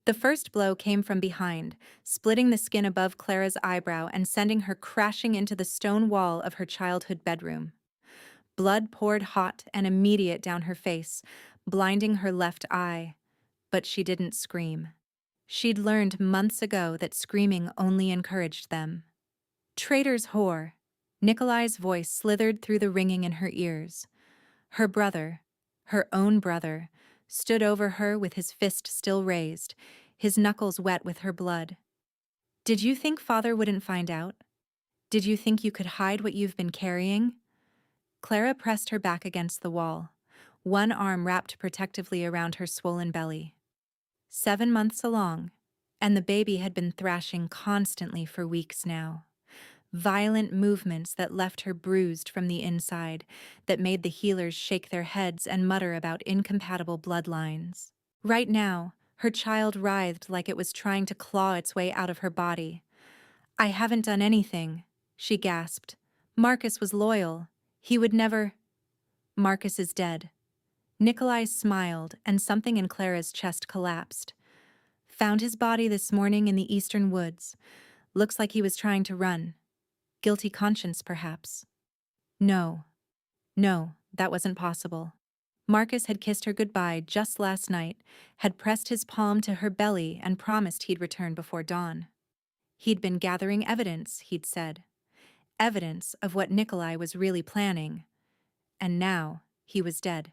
The first blow came from behind, splitting the skin above Clara's eyebrow and sending her crashing into the stone wall of her childhood bedroom. Blood poured hot and immediate down her face, blinding her left eye. But she didn't scream. She'd learned months ago that screaming only encouraged them. Traitor's whore! Nikolai's voice slithered through the ringing in her ears. Her brother, her own brother, stood over her with his fist still raised, his knuckles wet with her blood. Did you think father wouldn't find out? Did you think you could hide what you've been carrying? Clara pressed her back against the wall, one arm wrapped protectively around her swollen belly. 7 months along, and the baby had been thrashing constantly for weeks now. Violent movements that left her bruised from the inside, that made the healers shake their heads and mutter about incompatible bloodlines. Right now, her child writhed like it was trying to claw its way out of her body. "I haven't done anything," she gasped. "Marcus was loyal. He would never—" "Marcus is dead." Nikolai smiled, and something in Clara's chest collapsed. "Found his body this morning in the eastern woods. Looks like he was trying to run. Guilty conscience, perhaps." No, that wasn't possible. Marcus had kissed her goodbye just last night, had pressed his palm to her belly and promised he'd return before dawn. He'd been gathering evidence, he'd said. Evidence of what Nikolai was really planning. And now, he was dead.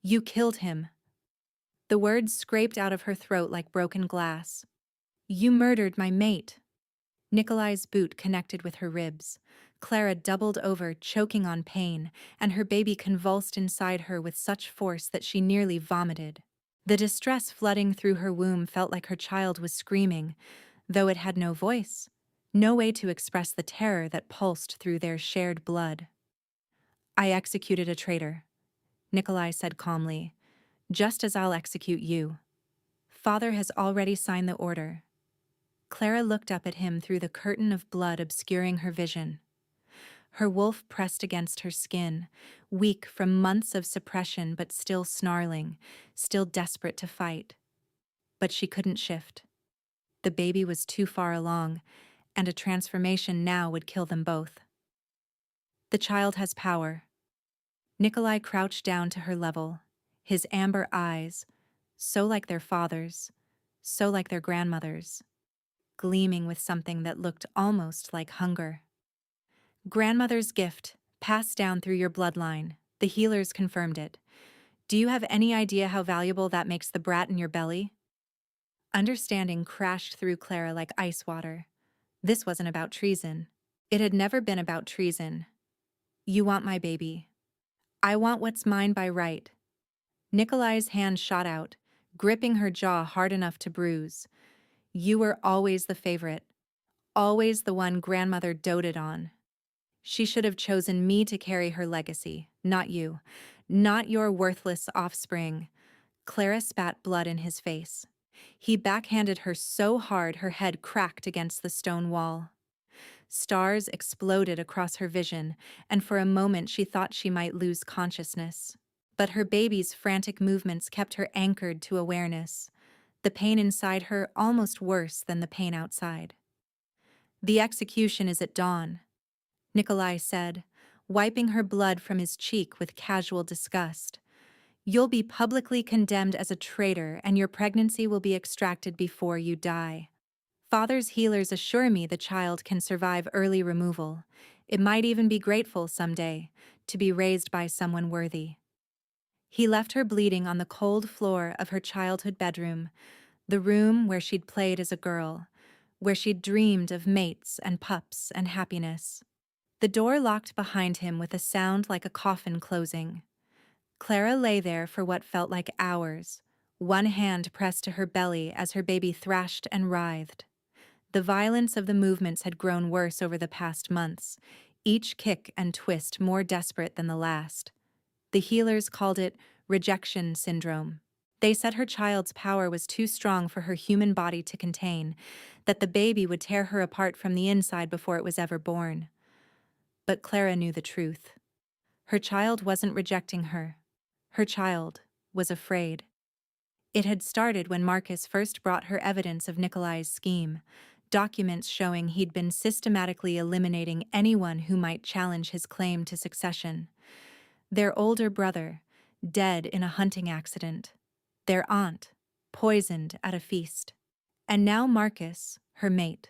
"You killed him." The words scraped out of her throat like broken glass. "You murdered my mate." Nikolai's boot connected with her ribs. Clara doubled over, choking on pain, and her baby convulsed inside her with such force that she nearly vomited. The distress flooding through her womb felt like her child was screaming, though it had no voice, no way to express the terror that pulsed through their shared blood. "I executed a traitor," Nikolai said calmly, "just as I'll execute you. Father has already signed the order." Clara looked up at him through the curtain of blood obscuring her vision. Her wolf pressed against her skin, weak from months of suppression but still snarling, still desperate to fight. But she couldn't shift. The baby was too far along, and a transformation now would kill them both. "The child has power." Nikolai crouched down to her level, his amber eyes, so like their father's, so like their grandmother's, gleaming with something that looked almost like hunger. "Grandmother's gift, passed down through your bloodline. The healers confirmed it. Do you have any idea how valuable that makes the brat in your belly?" Understanding crashed through Clara like ice water. This wasn't about treason. It had never been about treason. "You want my baby. I want what's mine by right." Nikolai's hand shot out, gripping her jaw hard enough to bruise. "You were always the favorite. Always the one grandmother doted on. She should have chosen me to carry her legacy, not you. Not your worthless offspring." Clara spat blood in his face. He backhanded her so hard her head cracked against the stone wall. Stars exploded across her vision, and for a moment she thought she might lose consciousness. But her baby's frantic movements kept her anchored to awareness, the pain inside her almost worse than the pain outside. "The execution is at dawn," Nikolai said, wiping her blood from his cheek with casual disgust. "You'll be publicly condemned as a traitor, and your pregnancy will be extracted before you die. Father's healers assure me the child can survive early removal. It might even be grateful someday to be raised by someone worthy." He left her bleeding on the cold floor of her childhood bedroom, the room where she'd played as a girl, where she'd dreamed of mates and pups and happiness. The door locked behind him with a sound like a coffin closing. Clara lay there for what felt like hours, one hand pressed to her belly as her baby thrashed and writhed. The violence of the movements had grown worse over the past months, each kick and twist more desperate than the last. The healers called it rejection syndrome. They said her child's power was too strong for her human body to contain, that the baby would tear her apart from the inside before it was ever born. But Clara knew the truth. Her child wasn't rejecting her. Her child was afraid. It had started when Marcus first brought her evidence of Nikolai's scheme, documents showing he'd been systematically eliminating anyone who might challenge his claim to succession. Their older brother, dead in a hunting accident. Their aunt, poisoned at a feast. And now Marcus, her mate,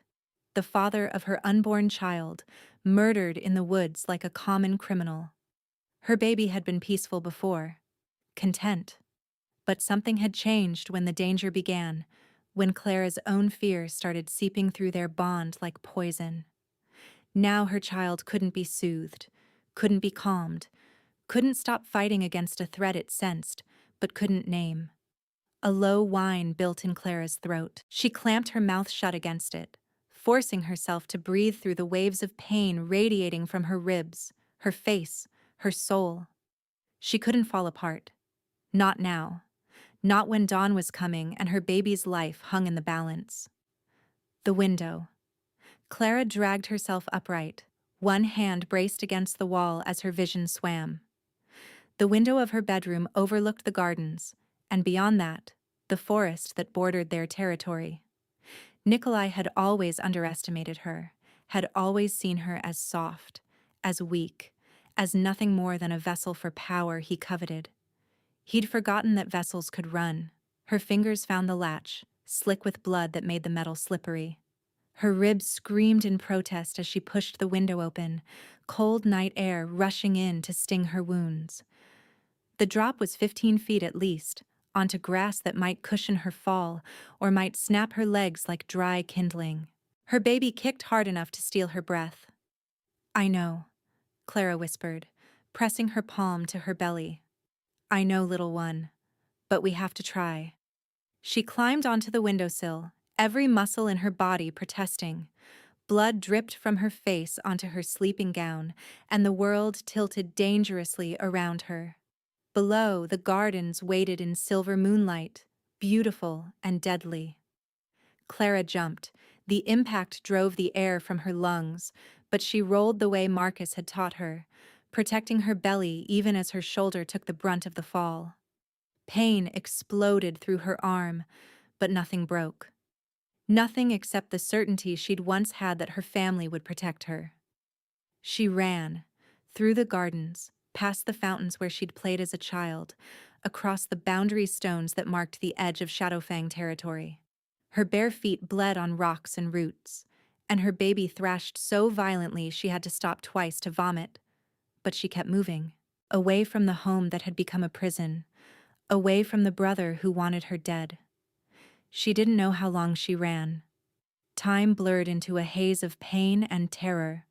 the father of her unborn child, murdered in the woods like a common criminal. Her baby had been peaceful before, content. But something had changed when the danger began, when Clara's own fear started seeping through their bond like poison. Now her child couldn't be soothed, couldn't be calmed, couldn't stop fighting against a threat it sensed, but couldn't name. A low whine built in Clara's throat. She clamped her mouth shut against it, forcing herself to breathe through the waves of pain radiating from her ribs, her face, her soul. She couldn't fall apart. Not now. Not when dawn was coming and her baby's life hung in the balance. The window. Clara dragged herself upright, one hand braced against the wall as her vision swam. The window of her bedroom overlooked the gardens, and beyond that, the forest that bordered their territory. Nikolai had always underestimated her, had always seen her as soft, as weak, as nothing more than a vessel for power he coveted. He'd forgotten that vessels could run. Her fingers found the latch, slick with blood that made the metal slippery. Her ribs screamed in protest as she pushed the window open, cold night air rushing in to sting her wounds. The drop was 15 feet at least, onto grass that might cushion her fall or might snap her legs like dry kindling. Her baby kicked hard enough to steal her breath. "I know," Clara whispered, pressing her palm to her belly. "I know, little one, but we have to try." She climbed onto the windowsill, every muscle in her body protesting. Blood dripped from her face onto her sleeping gown, and the world tilted dangerously around her. Below, the gardens waited in silver moonlight, beautiful and deadly. Clara jumped. The impact drove the air from her lungs, but she rolled the way Marcus had taught her, protecting her belly even as her shoulder took the brunt of the fall. Pain exploded through her arm, but nothing broke. Nothing except the certainty she'd once had that her family would protect her. She ran, through the gardens, past the fountains where she'd played as a child, across the boundary stones that marked the edge of Shadowfang territory. Her bare feet bled on rocks and roots, and her baby thrashed so violently she had to stop twice to vomit. But she kept moving, away from the home that had become a prison, away from the brother who wanted her dead. She didn't know how long she ran. Time blurred into a haze of pain and terror,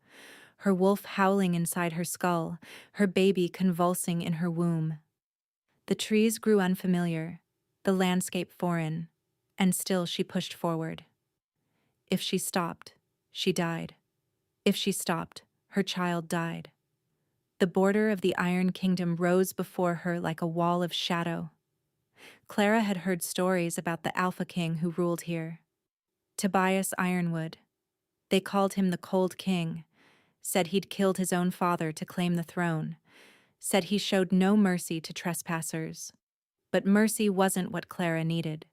her wolf howling inside her skull, her baby convulsing in her womb. The trees grew unfamiliar, the landscape foreign, and still she pushed forward. If she stopped, she died. If she stopped, her child died. The border of the Iron Kingdom rose before her like a wall of shadow. Clara had heard stories about the Alpha King who ruled here. Tobias Ironwood. They called him the Cold King, said he'd killed his own father to claim the throne, said he showed no mercy to trespassers. But mercy wasn't what Clara needed.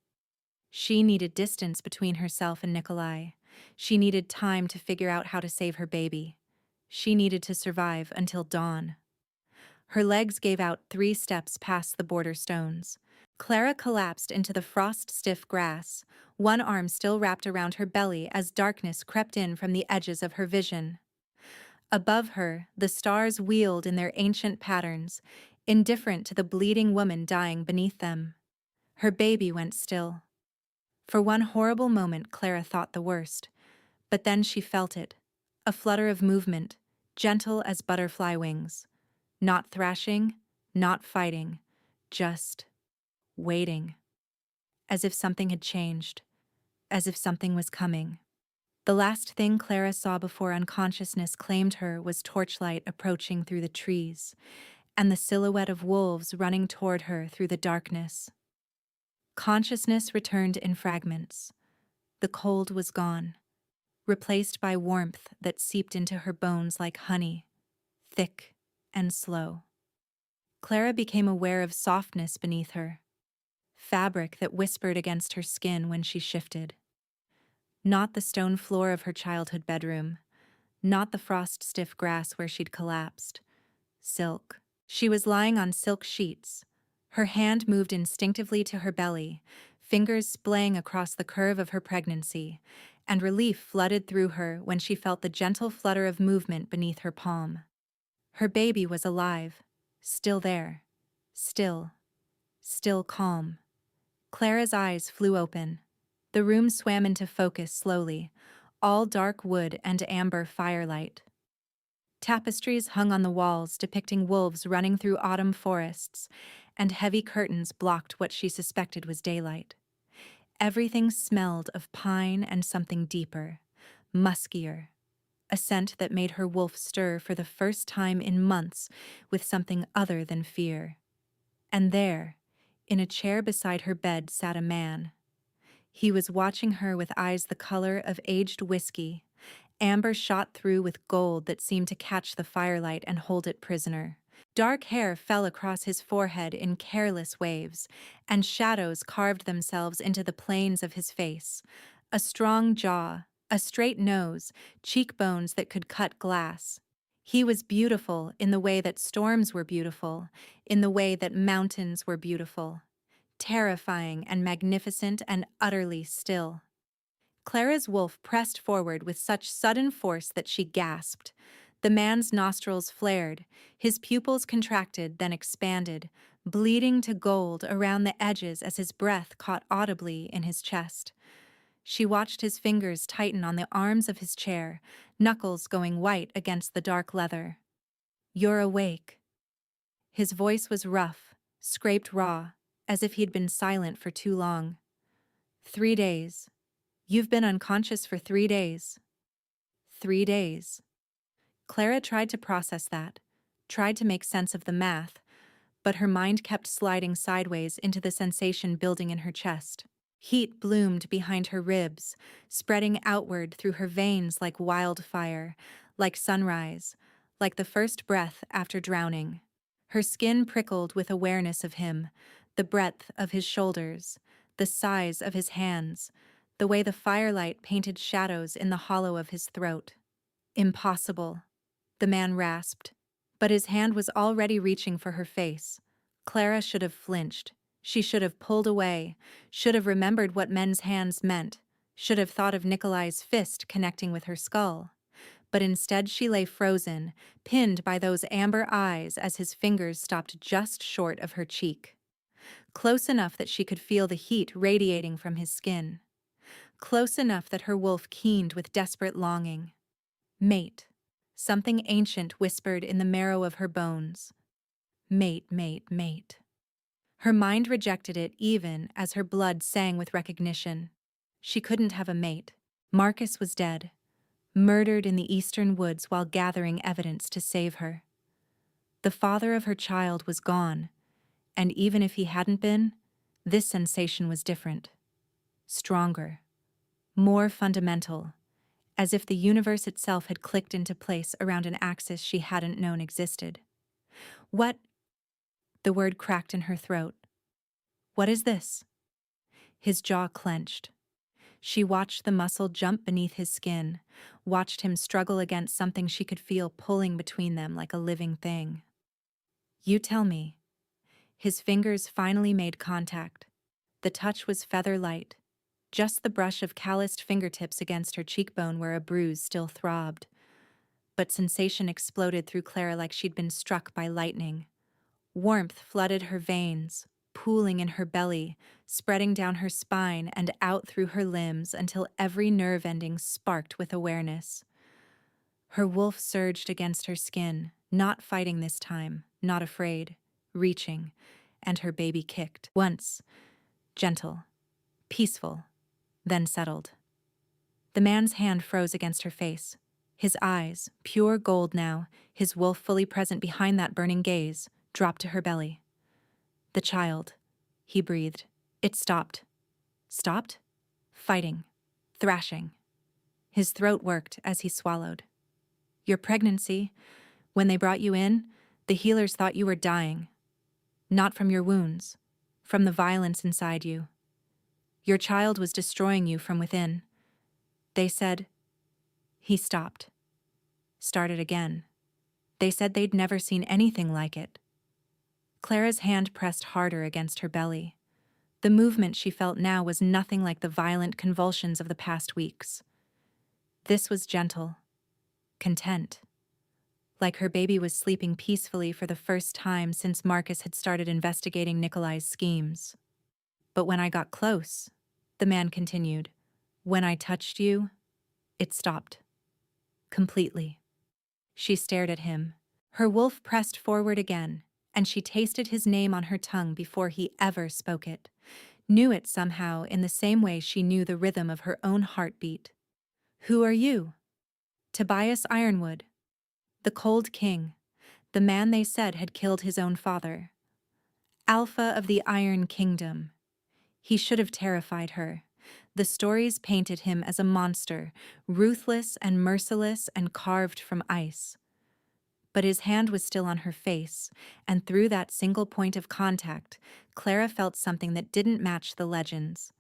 She needed distance between herself and Nikolai. She needed time to figure out how to save her baby. She needed to survive until dawn. Her legs gave out 3 steps past the border stones. Clara collapsed into the frost-stiff grass, one arm still wrapped around her belly as darkness crept in from the edges of her vision. Above her, the stars wheeled in their ancient patterns, indifferent to the bleeding woman dying beneath them. Her baby went still. For one horrible moment, Clara thought the worst, but then she felt it, a flutter of movement, gentle as butterfly wings. Not thrashing, not fighting, just waiting. As if something had changed, as if something was coming. The last thing Clara saw before unconsciousness claimed her was torchlight approaching through the trees, and the silhouette of wolves running toward her through the darkness. Consciousness returned in fragments. The cold was gone, replaced by warmth that seeped into her bones like honey, thick and slow. Clara became aware of softness beneath her. fabric that whispered against her skin when she shifted. Not the stone floor of her childhood bedroom, not the frost-stiff grass where she'd collapsed. Silk. She was lying on silk sheets. Her hand moved instinctively to her belly, fingers splaying across the curve of her pregnancy, and relief flooded through her when she felt the gentle flutter of movement beneath her palm. Her baby was alive, still there, still calm. Clara's eyes flew open. The room swam into focus slowly, all dark wood and amber firelight. Tapestries hung on the walls depicting wolves running through autumn forests, and heavy curtains blocked what she suspected was daylight. Everything smelled of pine and something deeper, muskier, a scent that made her wolf stir for the first time in months with something other than fear. And there, in a chair beside her bed, sat a man. He was watching her with eyes the color of aged whiskey, amber shot through with gold that seemed to catch the firelight and hold it prisoner. Dark hair fell across his forehead in careless waves, and shadows carved themselves into the planes of his face. A strong jaw, a straight nose, cheekbones that could cut glass. He was beautiful in the way that storms were beautiful, in the way that mountains were beautiful. Terrifying and magnificent and utterly still. Clara's wolf pressed forward with such sudden force that she gasped. The man's nostrils flared, his pupils contracted, then expanded, bleeding to gold around the edges as his breath caught audibly in his chest. She watched his fingers tighten on the arms of his chair, knuckles going white against the dark leather. "You're awake." His voice was rough, scraped raw, as if he'd been silent for too long. 3 days. You've been unconscious for 3 days. 3 days. Clara tried to process that, tried to make sense of the math, but her mind kept sliding sideways into the sensation building in her chest. Heat bloomed behind her ribs, spreading outward through her veins like wildfire, like sunrise, like the first breath after drowning. Her skin prickled with awareness of him, the breadth of his shoulders, the size of his hands, the way the firelight painted shadows in the hollow of his throat. "Impossible," the man rasped, but his hand was already reaching for her face. Clara should have flinched. She should have pulled away, should have remembered what men's hands meant, should have thought of Nikolai's fist connecting with her skull. But instead she lay frozen, pinned by those amber eyes as his fingers stopped just short of her cheek. Close enough that she could feel the heat radiating from his skin. Close enough that her wolf keened with desperate longing. Mate. Something ancient whispered in the marrow of her bones. Mate, mate, mate. Her mind rejected it even as her blood sang with recognition. She couldn't have a mate. Marcus was dead, murdered in the eastern woods while gathering evidence to save her. The father of her child was gone, and even if he hadn't been, this sensation was different. Stronger. More fundamental. As if the universe itself had clicked into place around an axis she hadn't known existed. "What?" The word cracked in her throat. "What is this?" His jaw clenched. She watched the muscle jump beneath his skin, watched him struggle against something she could feel pulling between them like a living thing. "You tell me." His fingers finally made contact. The touch was feather light, just the brush of calloused fingertips against her cheekbone where a bruise still throbbed. But sensation exploded through Clara like she'd been struck by lightning. Warmth flooded her veins, pooling in her belly, spreading down her spine and out through her limbs until every nerve ending sparked with awareness. Her wolf surged against her skin, not fighting this time, not afraid, reaching, and her baby kicked. Once, gentle, peaceful, then settled. The man's hand froze against her face. His eyes, pure gold now, his wolf fully present behind that burning gaze, dropped to her belly. "The child," he breathed. It stopped. Stopped? Fighting. Thrashing. His throat worked as he swallowed. "Your pregnancy, when they brought you in, the healers thought you were dying. Not from your wounds. from the violence inside you. Your child was destroying you from within. They said, he stopped. Started again. They said they'd never seen anything like it. Clara's hand pressed harder against her belly. The movement she felt now was nothing like the violent convulsions of the past weeks. This was gentle, content, like her baby was sleeping peacefully for the first time since Marcus had started investigating Nikolai's schemes. But when I got close, the man continued, when I touched you, it stopped. Completely. She stared at him. Her wolf pressed forward again, and she tasted his name on her tongue before he ever spoke it, knew it somehow in the same way she knew the rhythm of her own heartbeat. Who are you? Tobias Ironwood. The Cold King, the man they said had killed his own father. Alpha of the Iron Kingdom. He should have terrified her. The stories painted him as a monster, ruthless and merciless and carved from ice. But his hand was still on her face, and through that single point of contact, Clara felt something that didn't match the legends.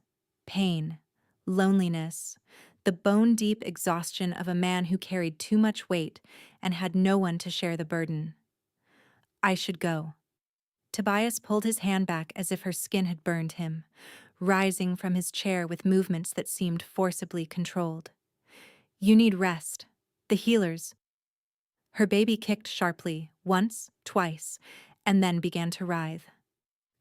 Pain, loneliness, the bone-deep exhaustion of a man who carried too much weight and had no one to share the burden. I should go. Tobias pulled his hand back as if her skin had burned him, rising from his chair with movements that seemed forcibly controlled. You need rest. The healers. Her baby kicked sharply, once, twice, and then began to writhe.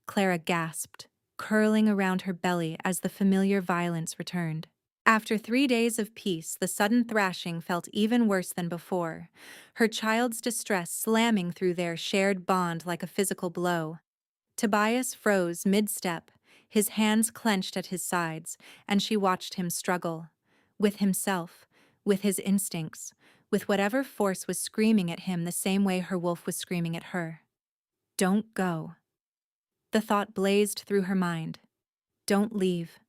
Clara gasped, curling around her belly as the familiar violence returned. After 3 days of peace, the sudden thrashing felt even worse than before, her child's distress slamming through their shared bond like a physical blow. Tobias froze mid-step, his hands clenched at his sides, and she watched him struggle. With himself, with his instincts, with whatever force was screaming at him the same way her wolf was screaming at her. Don't go. The thought blazed through her mind. Don't leave.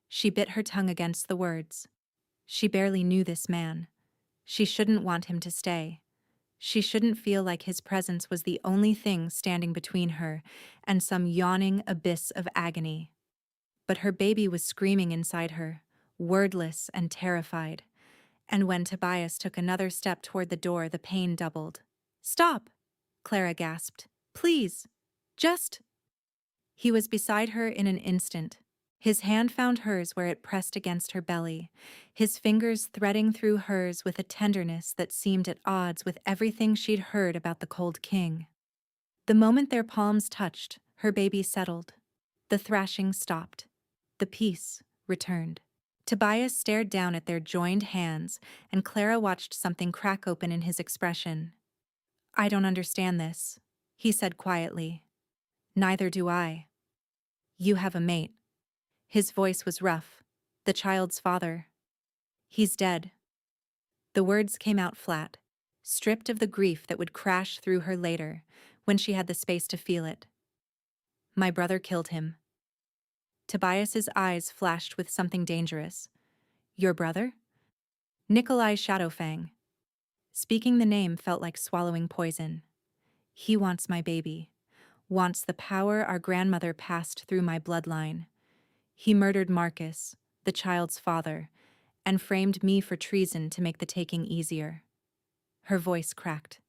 She bit her tongue against the words. She barely knew this man. She shouldn't want him to stay. She shouldn't feel like his presence was the only thing standing between her and some yawning abyss of agony. But her baby was screaming inside her, wordless and terrified. And when Tobias took another step toward the door, the pain doubled. Stop! Clara gasped. Please! Just... He was beside her in an instant. His hand found hers where it pressed against her belly, his fingers threading through hers with a tenderness that seemed at odds with everything she'd heard about the Cold King. The moment their palms touched, her baby settled. The thrashing stopped. The peace returned. Tobias stared down at their joined hands, and Clara watched something crack open in his expression. I don't understand this, he said quietly. Neither do I. You have a mate. His voice was rough. The child's father. He's dead. The words came out flat, stripped of the grief that would crash through her later, when she had the space to feel it. My brother killed him. Tobias's eyes flashed with something dangerous. Your brother? Nikolai Shadowfang. Speaking the name felt like swallowing poison. He wants my baby. Wants the power our grandmother passed through my bloodline. He murdered Marcus, the child's father, and framed me for treason to make the taking easier. Her voice cracked.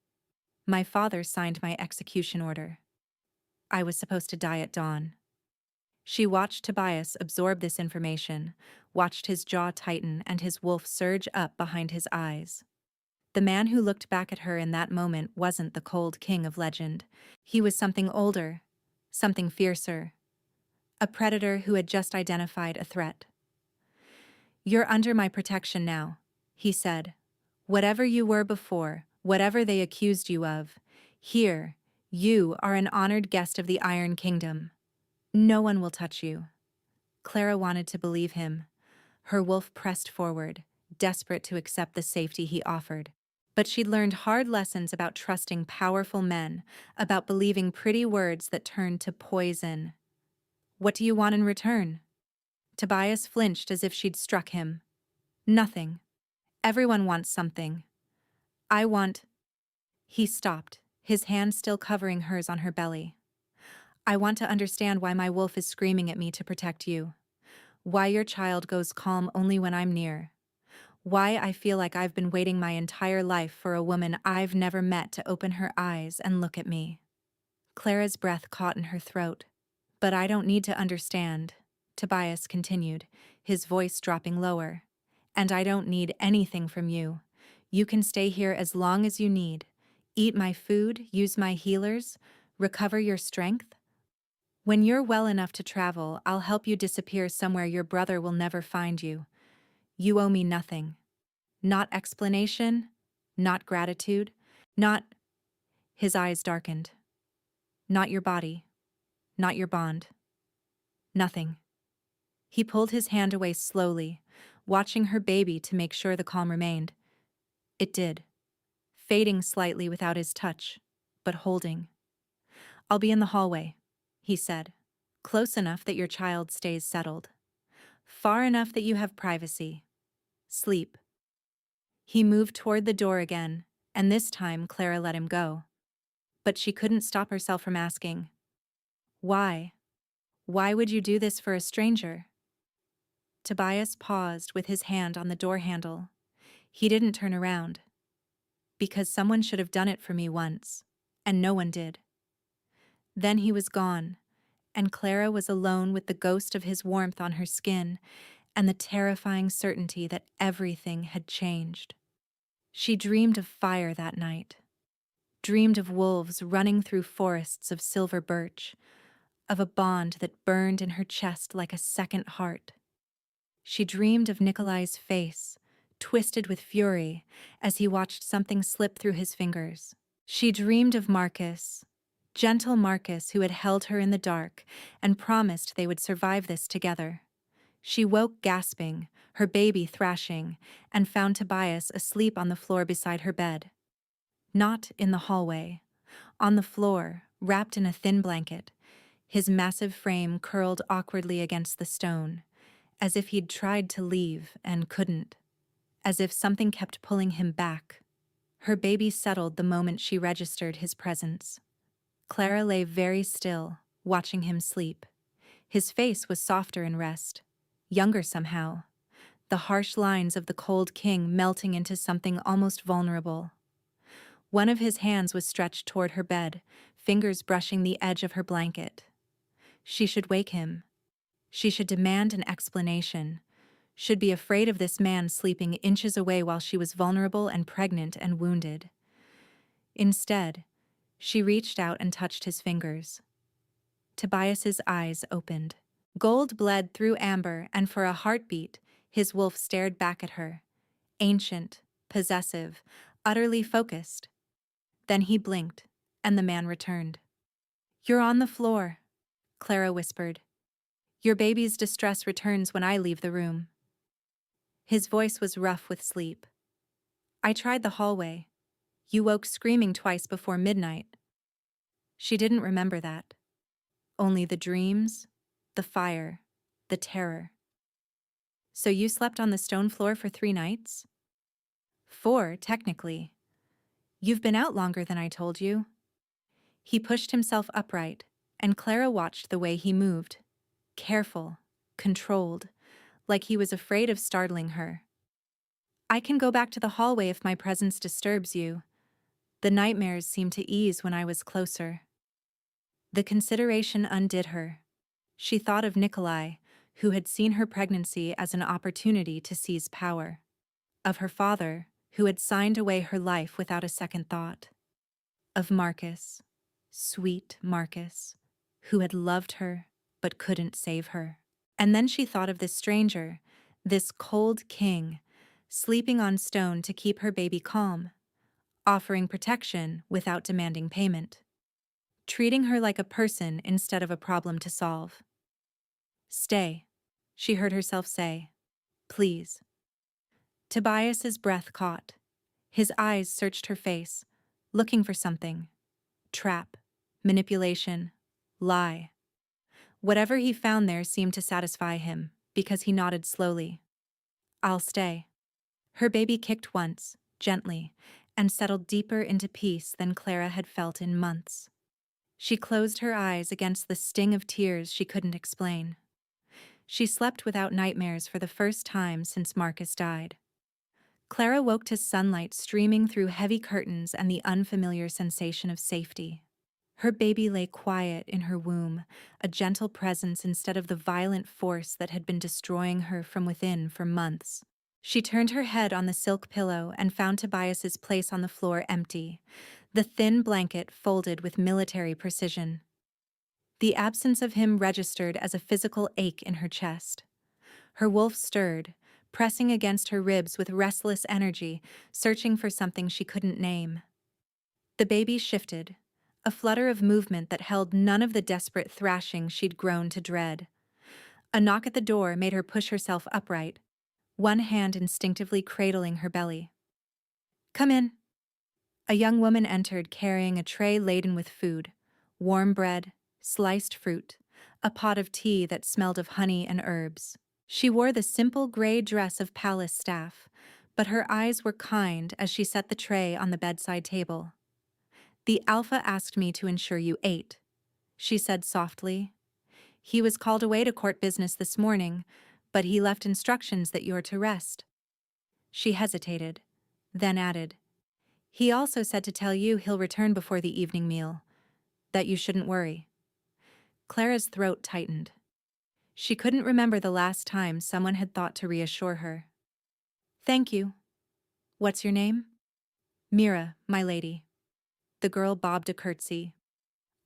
My father signed my execution order. I was supposed to die at dawn. She watched Tobias absorb this information, watched his jaw tighten and his wolf surge up behind his eyes. The man who looked back at her in that moment wasn't the Cold King of legend. He was something older, something fiercer, a predator who had just identified a threat. You're under my protection now, he said. Whatever you were before, whatever they accused you of, here, you are an honored guest of the Iron Kingdom. No one will touch you. Clara wanted to believe him. Her wolf pressed forward, desperate to accept the safety he offered. But she'd learned hard lessons about trusting powerful men, about believing pretty words that turned to poison. What do you want in return? Tobias flinched as if she'd struck him. Nothing. Everyone wants something. I want... He stopped, his hand still covering hers on her belly. I want to understand why my wolf is screaming at me to protect you. Why your child goes calm only when I'm near. Why I feel like I've been waiting my entire life for a woman I've never met to open her eyes and look at me. Clara's breath caught in her throat. But I don't need to understand, Tobias continued, his voice dropping lower. And I don't need anything from you. You can stay here as long as you need. Eat my food, use my healers, recover your strength. When you're well enough to travel, I'll help you disappear somewhere your brother will never find you. You owe me nothing. Not explanation, not gratitude, not— His eyes darkened. Not your body, not your bond. Nothing. He pulled his hand away slowly, watching her baby to make sure the calm remained. It did, fading slightly without his touch, but holding. I'll be in the hallway, he said, close enough that your child stays settled. Far enough that you have privacy. Sleep. He moved toward the door again, and this time Clara let him go. But she couldn't stop herself from asking, why? Why would you do this for a stranger? Tobias paused with his hand on the door handle. He didn't turn around. Because someone should have done it for me once, and no one did. Then he was gone, and Clara was alone with the ghost of his warmth on her skin and the terrifying certainty that everything had changed. She dreamed of fire that night, dreamed of wolves running through forests of silver birch, of a bond that burned in her chest like a second heart. She dreamed of Nikolai's face, twisted with fury, as he watched something slip through his fingers. She dreamed of Marcus, gentle Marcus who had held her in the dark and promised they would survive this together. She woke gasping, her baby thrashing, and found Tobias asleep on the floor beside her bed. Not in the hallway. On the floor, wrapped in a thin blanket, his massive frame curled awkwardly against the stone, as if he'd tried to leave and couldn't, as if something kept pulling him back. Her baby settled the moment she registered his presence. Clara lay very still, watching him sleep. His face was softer in rest, younger somehow, the harsh lines of the cold king melting into something almost vulnerable. One of his hands was stretched toward her bed, fingers brushing the edge of her blanket. She should wake him. She should demand an explanation, should be afraid of this man sleeping inches away while she was vulnerable and pregnant and wounded. Instead, she reached out and touched his fingers. Tobias's eyes opened. Gold bled through amber, and for a heartbeat, his wolf stared back at her, ancient, possessive, utterly focused. Then he blinked, and the man returned. "You're on the floor," Clara whispered. "Your baby's distress returns when I leave the room." His voice was rough with sleep. "I tried the hallway. You woke screaming twice before midnight." She didn't remember that. Only the dreams, the fire, the terror. "So you slept on the stone floor for 3 nights?" "4, technically. You've been out longer than I told you." He pushed himself upright, and Clara watched the way he moved. Careful, controlled, like he was afraid of startling her. "I can go back to the hallway if my presence disturbs you. The nightmares seemed to ease when I was closer." The consideration undid her. She thought of Nikolai, who had seen her pregnancy as an opportunity to seize power. Of her father, who had signed away her life without a second thought. Of Marcus, sweet Marcus, who had loved her but couldn't save her. And then she thought of this stranger, this cold king, sleeping on stone to keep her baby calm, offering protection without demanding payment, treating her like a person instead of a problem to solve. "Stay," she heard herself say. "Please." Tobias's breath caught. His eyes searched her face, looking for something. Trap, manipulation, lie. Whatever he found there seemed to satisfy him, because he nodded slowly. "I'll stay." Her baby kicked once, gently, and settled deeper into peace than Clara had felt in months. She closed her eyes against the sting of tears she couldn't explain. She slept without nightmares for the first time since Marcus died. Clara woke to sunlight streaming through heavy curtains and the unfamiliar sensation of safety. Her baby lay quiet in her womb, a gentle presence instead of the violent force that had been destroying her from within for months. She turned her head on the silk pillow and found Tobias's place on the floor empty, the thin blanket folded with military precision. The absence of him registered as a physical ache in her chest. Her wolf stirred, pressing against her ribs with restless energy, searching for something she couldn't name. The baby shifted, a flutter of movement that held none of the desperate thrashing she'd grown to dread. A knock at the door made her push herself upright, one hand instinctively cradling her belly. "Come in." A young woman entered carrying a tray laden with food, warm bread, sliced fruit, a pot of tea that smelled of honey and herbs. She wore the simple gray dress of palace staff, but her eyes were kind as she set the tray on the bedside table. "The Alpha asked me to ensure you ate," she said softly. "He was called away to court business this morning, but he left instructions that you're to rest." She hesitated, then added, "He also said to tell you he'll return before the evening meal, that you shouldn't worry." Clara's throat tightened. She couldn't remember the last time someone had thought to reassure her. "Thank you. What's your name?" "Mira, my lady." The girl bobbed a curtsy.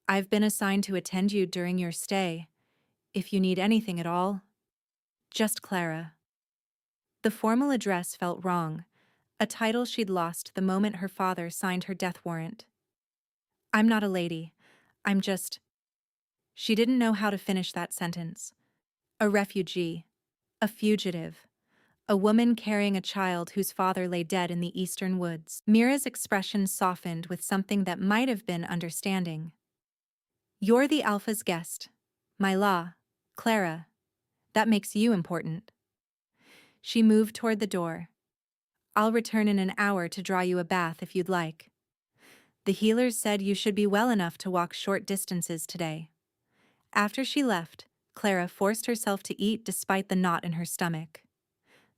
"I've been assigned to attend you during your stay, if you need anything at all." "Just Clara." The formal address felt wrong, a title she'd lost the moment her father signed her death warrant. "I'm not a lady. I'm just—" She didn't know how to finish that sentence. A refugee. A fugitive. A woman carrying a child whose father lay dead in the eastern woods. Mira's expression softened with something that might have been understanding. "You're the Alpha's guest. My law, Clara. That makes you important." She moved toward the door. "I'll return in an hour to draw you a bath if you'd like. The healers said you should be well enough to walk short distances today." After she left, Clara forced herself to eat despite the knot in her stomach.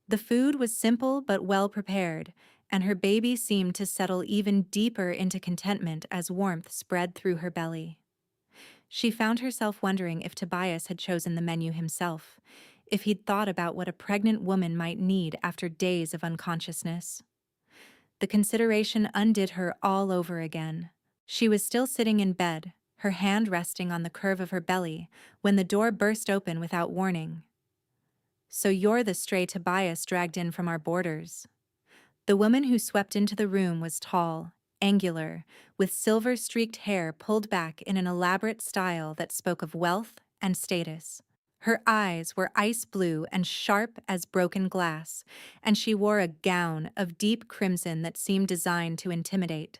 The food was simple but well prepared, and her baby seemed to settle even deeper into contentment as warmth spread through her belly. She found herself wondering if Tobias had chosen the menu himself, if he'd thought about what a pregnant woman might need after days of unconsciousness. The consideration undid her all over again. She was still sitting in bed, her hand resting on the curve of her belly, when the door burst open without warning. "So you're the stray Tobias dragged in from our borders." The woman who swept into the room was tall, angular, with silver-streaked hair pulled back in an elaborate style that spoke of wealth and status. Her eyes were ice blue and sharp as broken glass, and she wore a gown of deep crimson that seemed designed to intimidate.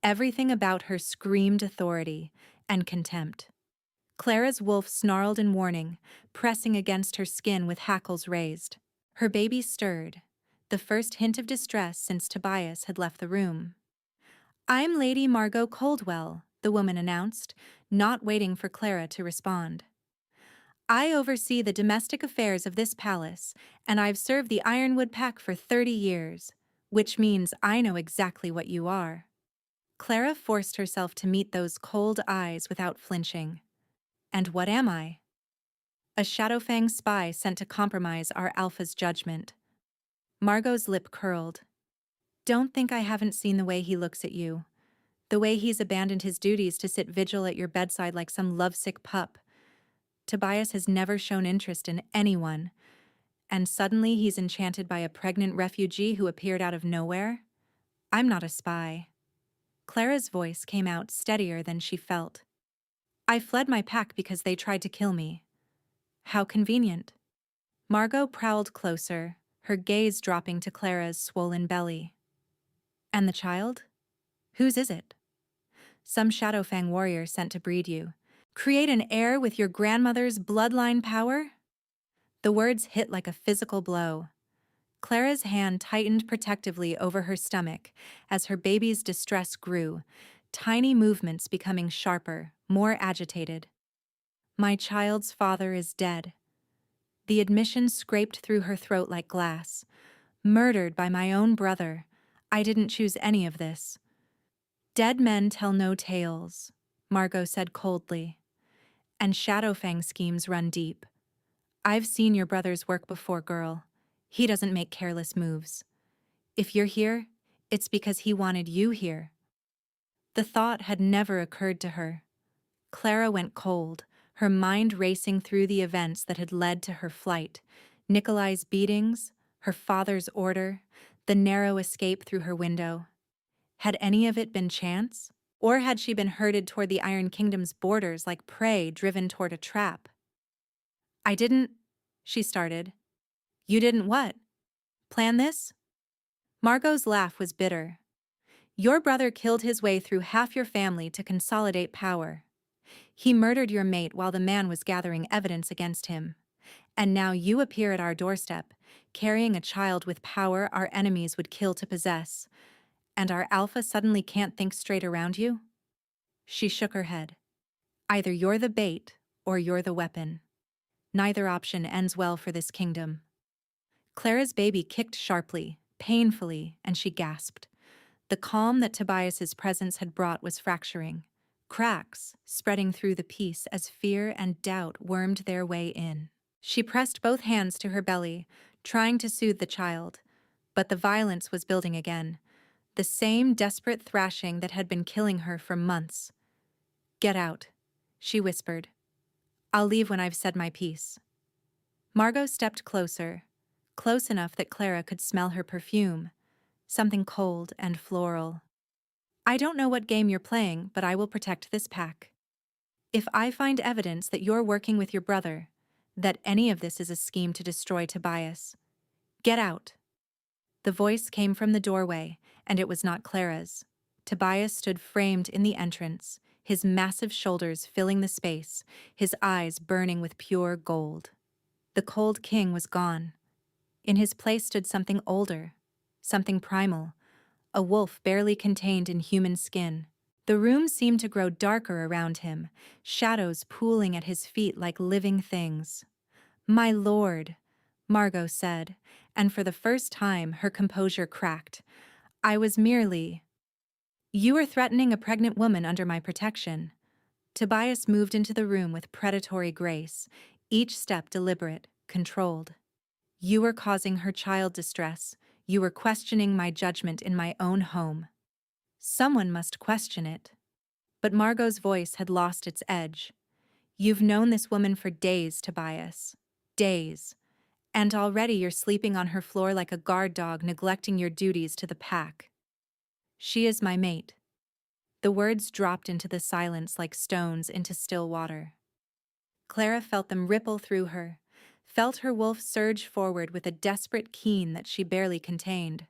Everything about her screamed authority and contempt. Clara's wolf snarled in warning, pressing against her skin with hackles raised. Her baby stirred, the first hint of distress since Tobias had left the room. "I'm Lady Margot Coldwell," the woman announced, not waiting for Clara to respond. "I oversee the domestic affairs of this palace, and I've served the Ironwood Pack for 30 years, which means I know exactly what you are." Clara forced herself to meet those cold eyes without flinching. "And what am I?" "A Shadowfang spy sent to compromise our Alpha's judgment." Margot's lip curled. "Don't think I haven't seen the way he looks at you. The way he's abandoned his duties to sit vigil at your bedside like some lovesick pup. Tobias has never shown interest in anyone, and suddenly he's enchanted by a pregnant refugee who appeared out of nowhere? I'm not a spy." Clara's voice came out steadier than she felt. "I fled my pack because they tried to kill me." "How convenient." Margot prowled closer, her gaze dropping to Clara's swollen belly. "And the child? Whose is it?" "Some Shadowfang warrior sent to breed you. Create an heir with your grandmother's bloodline power?" The words hit like a physical blow. Clara's hand tightened protectively over her stomach as her baby's distress grew, tiny movements becoming sharper, more agitated. My child's father is dead. The admission scraped through her throat like glass. Murdered by my own brother. I didn't choose any of this. Dead men tell no tales, Margot said coldly. And Shadowfang schemes run deep. I've seen your brother's work before, girl. He doesn't make careless moves. If you're here, it's because he wanted you here. The thought had never occurred to her. Clara went cold, her mind racing through the events that had led to her flight. Nikolai's beatings, her father's order, the narrow escape through her window. Had any of it been chance? Or had she been herded toward the Iron Kingdom's borders like prey driven toward a trap? I didn't, she started. You didn't what? Plan this? Margot's laugh was bitter. Your brother killed his way through half your family to consolidate power. He murdered your mate while the man was gathering evidence against him. And now you appear at our doorstep, carrying a child with power our enemies would kill to possess. And our alpha suddenly can't think straight around you? She shook her head. Either you're the bait, or you're the weapon. Neither option ends well for this kingdom. Clara's baby kicked sharply, painfully, and she gasped. The calm that Tobias's presence had brought was fracturing, cracks spreading through the peace as fear and doubt wormed their way in. She pressed both hands to her belly, trying to soothe the child, but the violence was building again, the same desperate thrashing that had been killing her for months. Get out, she whispered. I'll leave when I've said my piece. Margot stepped closer, close enough that Clara could smell her perfume, something cold and floral. I don't know what game you're playing, but I will protect this pack. If I find evidence that you're working with your brother, that any of this is a scheme to destroy Tobias, get out. The voice came from the doorway, and it was not Clara's. Tobias stood framed in the entrance, his massive shoulders filling the space, his eyes burning with pure gold. The cold king was gone. In his place stood something older, something primal, a wolf barely contained in human skin. The room seemed to grow darker around him, shadows pooling at his feet like living things. My lord, Margot said, and for the first time her composure cracked. I was merely... You were threatening a pregnant woman under my protection. Tobias moved into the room with predatory grace, each step deliberate, controlled. You were causing her child distress. You were questioning my judgment in my own home. Someone must question it. But Margot's voice had lost its edge. You've known this woman for days, Tobias. Days. And already you're sleeping on her floor like a guard dog, neglecting your duties to the pack. She is my mate. The words dropped into the silence like stones into still water. Clara felt them ripple through her, felt her wolf surge forward with a desperate keen that she barely contained.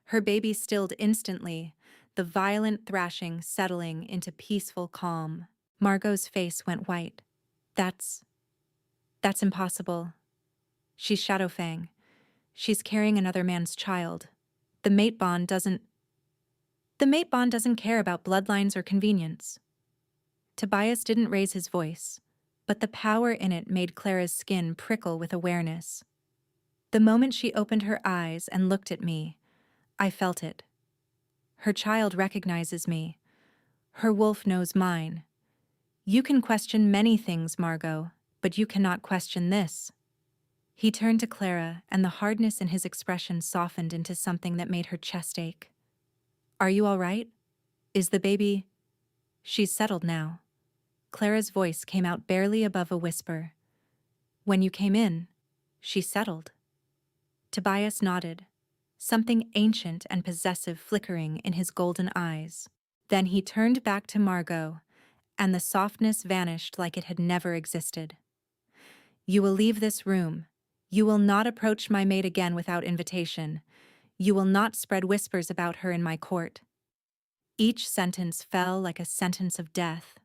Her baby stilled instantly, the violent thrashing settling into peaceful calm. Margot's face went white. That's impossible. She's Shadowfang. She's carrying another man's child. The mate bond doesn't care about bloodlines or convenience. Tobias didn't raise his voice, but the power in it made Clara's skin prickle with awareness. The moment she opened her eyes and looked at me, I felt it. Her child recognizes me. Her wolf knows mine. You can question many things, Margot, but you cannot question this. He turned to Clara, and the hardness in his expression softened into something that made her chest ache. Are you all right? Is the baby... She's settled now. Clara's voice came out barely above a whisper. When you came in, she settled. Tobias nodded, something ancient and possessive flickering in his golden eyes. Then he turned back to Margot, and the softness vanished like it had never existed. You will leave this room. You will not approach my mate again without invitation. You will not spread whispers about her in my court. Each sentence fell like a sentence of death.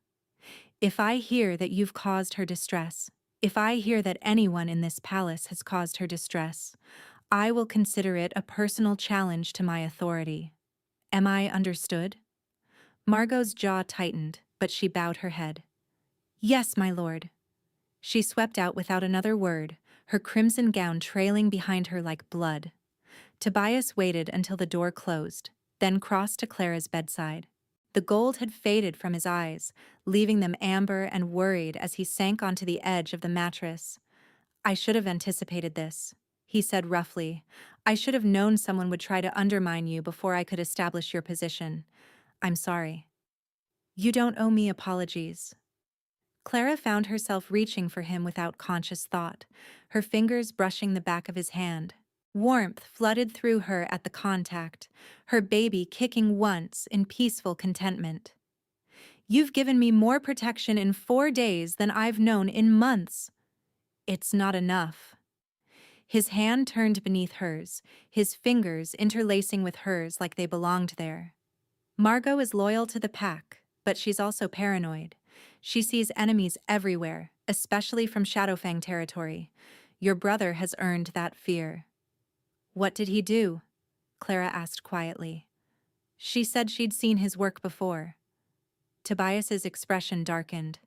If I hear that you've caused her distress, if I hear that anyone in this palace has caused her distress, I will consider it a personal challenge to my authority. Am I understood? Margot's jaw tightened, but she bowed her head. Yes, my lord. She swept out without another word, her crimson gown trailing behind her like blood. Tobias waited until the door closed, then crossed to Clara's bedside. The gold had faded from his eyes, leaving them amber and worried as he sank onto the edge of the mattress. I should have anticipated this, he said roughly. I should have known someone would try to undermine you before I could establish your position. I'm sorry. You don't owe me apologies. Clara found herself reaching for him without conscious thought, her fingers brushing the back of his hand. Warmth flooded through her at the contact, her baby kicking once in peaceful contentment. You've given me more protection in 4 days than I've known in months. It's not enough. His hand turned beneath hers, his fingers interlacing with hers like they belonged there. Margot is loyal to the pack, but she's also paranoid. She sees enemies everywhere, especially from Shadowfang territory. Your brother has earned that fear. What did he do? Clara asked quietly. She said she'd seen his work before. Tobias's expression darkened.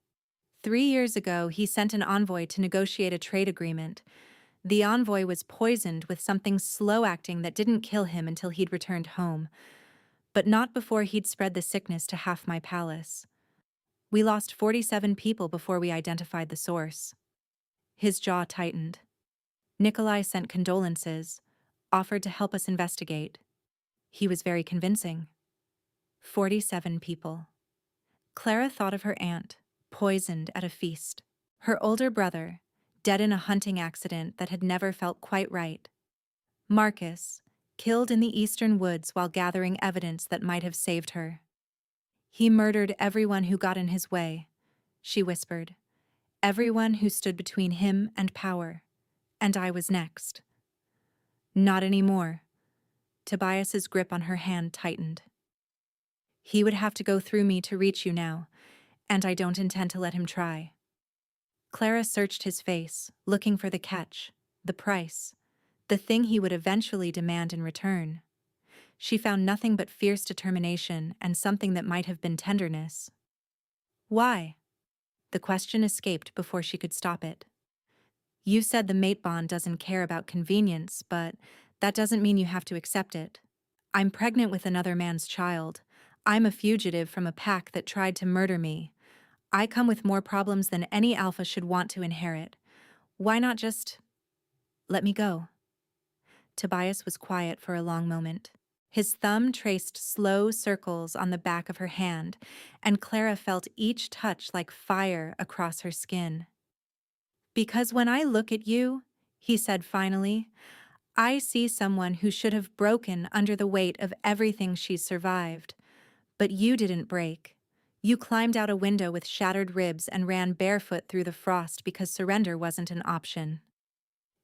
3 years ago, he sent an envoy to negotiate a trade agreement. The envoy was poisoned with something slow-acting that didn't kill him until he'd returned home, but not before he'd spread the sickness to half my palace. We lost 47 people before we identified the source. His jaw tightened. Nikolai sent condolences, offered to help us investigate. He was very convincing. 47 people. Clara thought of her aunt, poisoned at a feast. Her older brother, dead in a hunting accident that had never felt quite right. Marcus, killed in the eastern woods while gathering evidence that might have saved her. He murdered everyone who got in his way, she whispered. Everyone who stood between him and power. And I was next. Not anymore. Tobias's grip on her hand tightened. He would have to go through me to reach you now, and I don't intend to let him try. Clara searched his face, looking for the catch, the price, the thing he would eventually demand in return. She found nothing but fierce determination and something that might have been tenderness. Why? The question escaped before she could stop it. You said the mate bond doesn't care about convenience, but that doesn't mean you have to accept it. I'm pregnant with another man's child. I'm a fugitive from a pack that tried to murder me. I come with more problems than any alpha should want to inherit. Why not just let me go? Tobias was quiet for a long moment. His thumb traced slow circles on the back of her hand, and Clara felt each touch like fire across her skin. Because when I look at you, he said finally, I see someone who should have broken under the weight of everything she's survived. But you didn't break. You climbed out a window with shattered ribs and ran barefoot through the frost because surrender wasn't an option.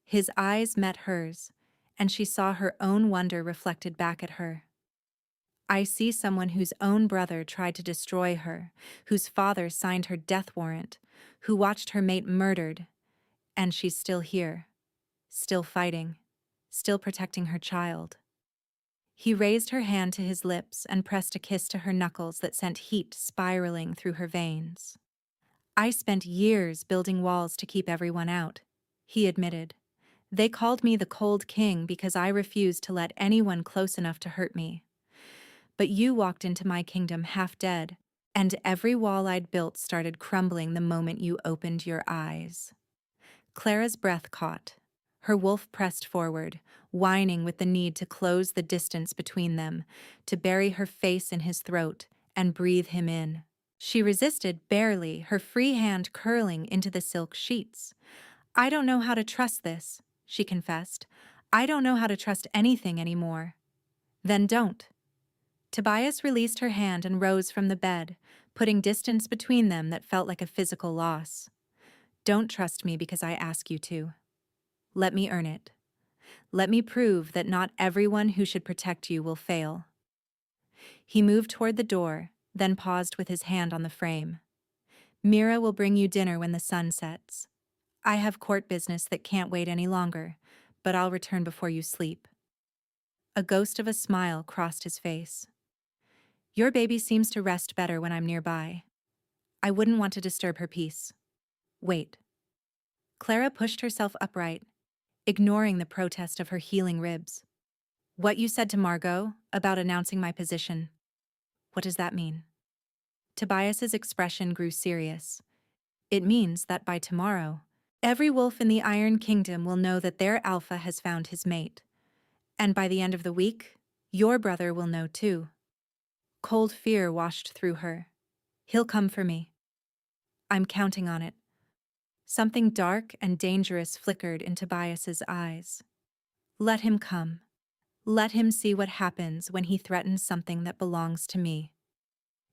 His eyes met hers, and she saw her own wonder reflected back at her. I see someone whose own brother tried to destroy her, whose father signed her death warrant, who watched her mate murdered, and she's still here, still fighting, still protecting her child. He raised her hand to his lips and pressed a kiss to her knuckles that sent heat spiraling through her veins. I spent years building walls to keep everyone out, he admitted. They called me the Cold King because I refused to let anyone close enough to hurt me. But you walked into my kingdom half dead, and every wall I'd built started crumbling the moment you opened your eyes. Clara's breath caught. Her wolf pressed forward, whining with the need to close the distance between them, to bury her face in his throat and breathe him in. She resisted barely, her free hand curling into the silk sheets. I don't know how to trust this, she confessed. I don't know how to trust anything anymore. Then don't. Tobias released her hand and rose from the bed, putting distance between them that felt like a physical loss. Don't trust me because I ask you to. Let me earn it. Let me prove that not everyone who should protect you will fail. He moved toward the door, then paused with his hand on the frame. Mira will bring you dinner when the sun sets. I have court business that can't wait any longer, but I'll return before you sleep. A ghost of a smile crossed his face. Your baby seems to rest better when I'm nearby. I wouldn't want to disturb her peace. Wait. Clara pushed herself upright, ignoring the protest of her healing ribs. What you said to Margot about announcing my position, what does that mean? Tobias's expression grew serious. It means that by tomorrow, every wolf in the Iron Kingdom will know that their alpha has found his mate. And by the end of the week, your brother will know too. Cold fear washed through her. He'll come for me. I'm counting on it. Something dark and dangerous flickered in Tobias's eyes. Let him come. Let him see what happens when he threatens something that belongs to me.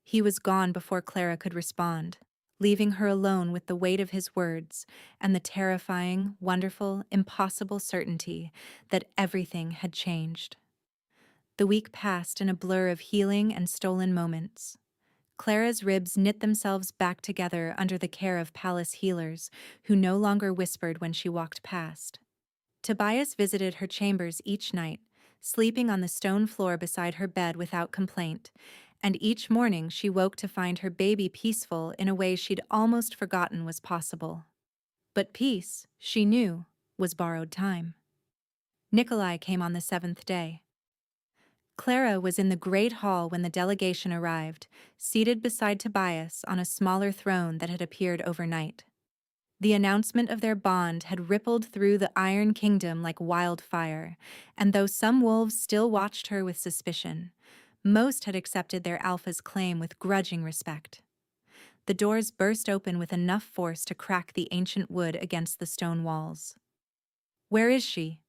He was gone before Clara could respond, leaving her alone with the weight of his words and the terrifying, wonderful, impossible certainty that everything had changed. The week passed in a blur of healing and stolen moments. Clara's ribs knit themselves back together under the care of palace healers, who no longer whispered when she walked past. Tobias visited her chambers each night, sleeping on the stone floor beside her bed without complaint, and each morning she woke to find her baby peaceful in a way she'd almost forgotten was possible. But peace, she knew, was borrowed time. Nikolai came on the 7th day. Clara was in the great hall when the delegation arrived, seated beside Tobias on a smaller throne that had appeared overnight. The announcement of their bond had rippled through the Iron Kingdom like wildfire, and though some wolves still watched her with suspicion, most had accepted their alpha's claim with grudging respect. The doors burst open with enough force to crack the ancient wood against the stone walls. "Where is she?"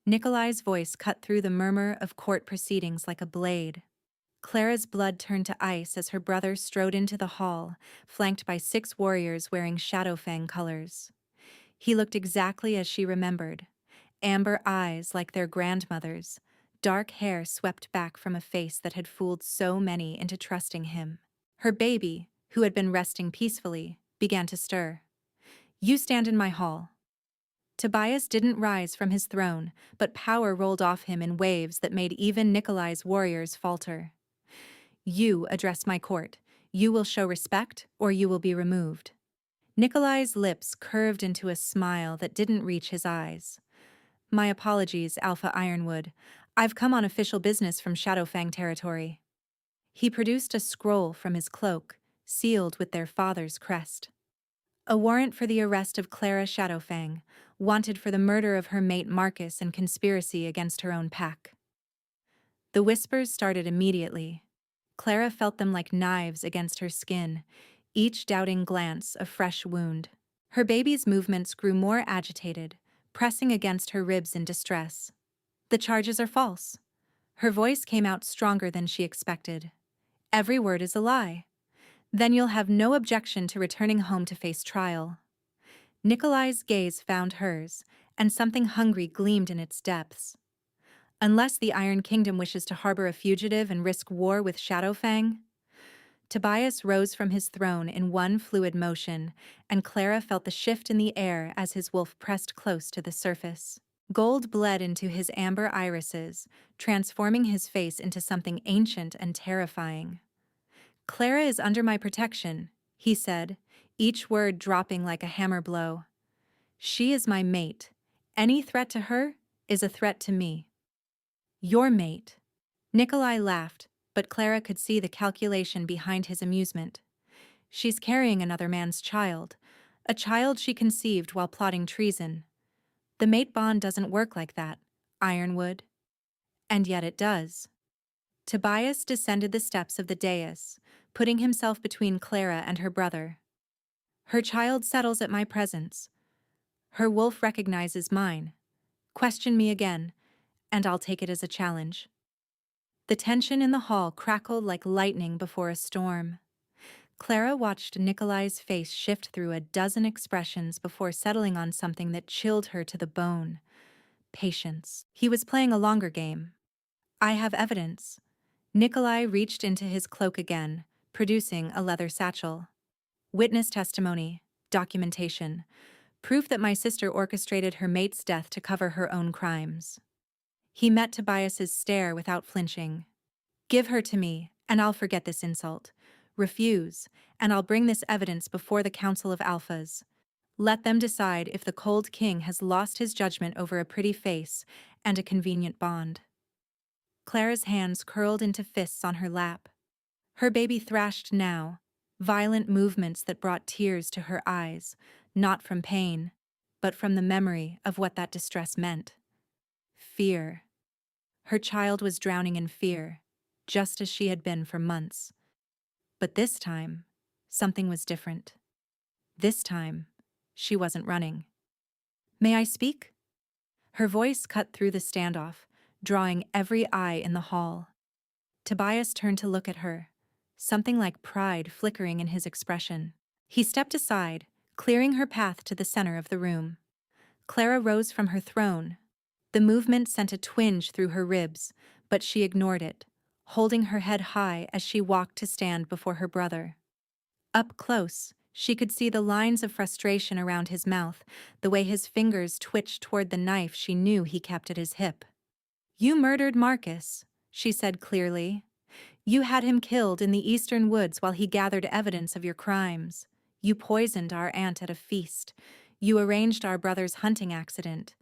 Nikolai's voice cut through the murmur of court proceedings like a blade. Clara's blood turned to ice as her brother strode into the hall, flanked by 6 warriors wearing Shadowfang colors. He looked exactly as she remembered, amber eyes like their grandmother's, dark hair swept back from a face that had fooled so many into trusting him. Her baby, who had been resting peacefully, began to stir. "You stand in my hall." Tobias didn't rise from his throne, but power rolled off him in waves that made even Nikolai's warriors falter. "You address my court. You will show respect, or you will be removed." Nikolai's lips curved into a smile that didn't reach his eyes. "My apologies, Alpha Ironwood. I've come on official business from Shadowfang territory." He produced a scroll from his cloak, sealed with their father's crest. A warrant for the arrest of Clara Shadowfang, wanted for the murder of her mate Marcus and conspiracy against her own pack. The whispers started immediately. Clara felt them like knives against her skin, each doubting glance a fresh wound. Her baby's movements grew more agitated, pressing against her ribs in distress. "The charges are false." Her voice came out stronger than she expected. "Every word is a lie. Then you'll have no objection to returning home to face trial." Nikolai's gaze found hers, and something hungry gleamed in its depths. "Unless the Iron Kingdom wishes to harbor a fugitive and risk war with Shadowfang?" Tobias rose from his throne in one fluid motion, and Clara felt the shift in the air as his wolf pressed close to the surface. Gold bled into his amber irises, transforming his face into something ancient and terrifying. "Clara is under my protection," he said, each word dropping like a hammer blow. "She is my mate. Any threat to her is a threat to me." "Your mate." Nikolai laughed, but Clara could see the calculation behind his amusement. "She's carrying another man's child, a child she conceived while plotting treason. The mate bond doesn't work like that, Ironwood." And yet it does. Tobias descended the steps of the dais, putting himself between Clara and her brother. "Her child settles at my presence. Her wolf recognizes mine. Question me again, and I'll take it as a challenge." The tension in the hall crackled like lightning before a storm. Clara watched Nikolai's face shift through a dozen expressions before settling on something that chilled her to the bone. Patience. He was playing a longer game. "I have evidence." Nikolai reached into his cloak again, producing a leather satchel. "Witness testimony, documentation, proof that my sister orchestrated her mate's death to cover her own crimes." He met Tobias's stare without flinching. "Give her to me, and I'll forget this insult. Refuse, and I'll bring this evidence before the Council of Alphas. Let them decide if the cold king has lost his judgment over a pretty face and a convenient bond. Clara's hands curled into fists on her lap. Her baby thrashed now, violent movements that brought tears to her eyes, not from pain, but from the memory of what that distress meant. Fear. Her child was drowning in fear, just as she had been for months. But this time, something was different. This time, she wasn't running. May I speak? Her voice cut through the standoff, drawing every eye in the hall. Tobias turned to look at her, something like pride flickering in his expression. He stepped aside, clearing her path to the center of the room. Clara rose from her throne. The movement sent a twinge through her ribs, but she ignored it, holding her head high as she walked to stand before her brother. Up close, she could see the lines of frustration around his mouth, the way his fingers twitched toward the knife she knew he kept at his hip. "You murdered Marcus," she said clearly. "You had him killed in the eastern woods while he gathered evidence of your crimes. You poisoned our aunt at a feast. You arranged our brother's hunting accident.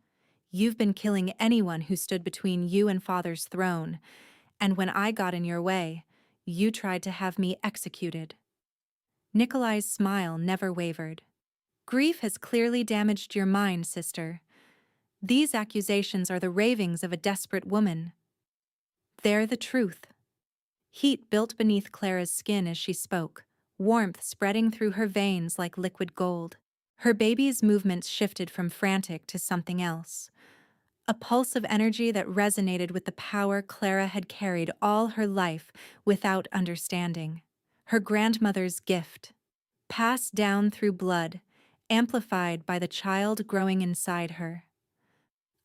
You've been killing anyone who stood between you and Father's throne, and when I got in your way, you tried to have me executed." Nikolai's smile never wavered. "Grief has clearly damaged your mind, sister. These accusations are the ravings of a desperate woman. They're the truth." Heat built beneath Clara's skin as she spoke, warmth spreading through her veins like liquid gold. Her baby's movements shifted from frantic to something else. A pulse of energy that resonated with the power Clara had carried all her life without understanding. Her grandmother's gift, passed down through blood, amplified by the child growing inside her.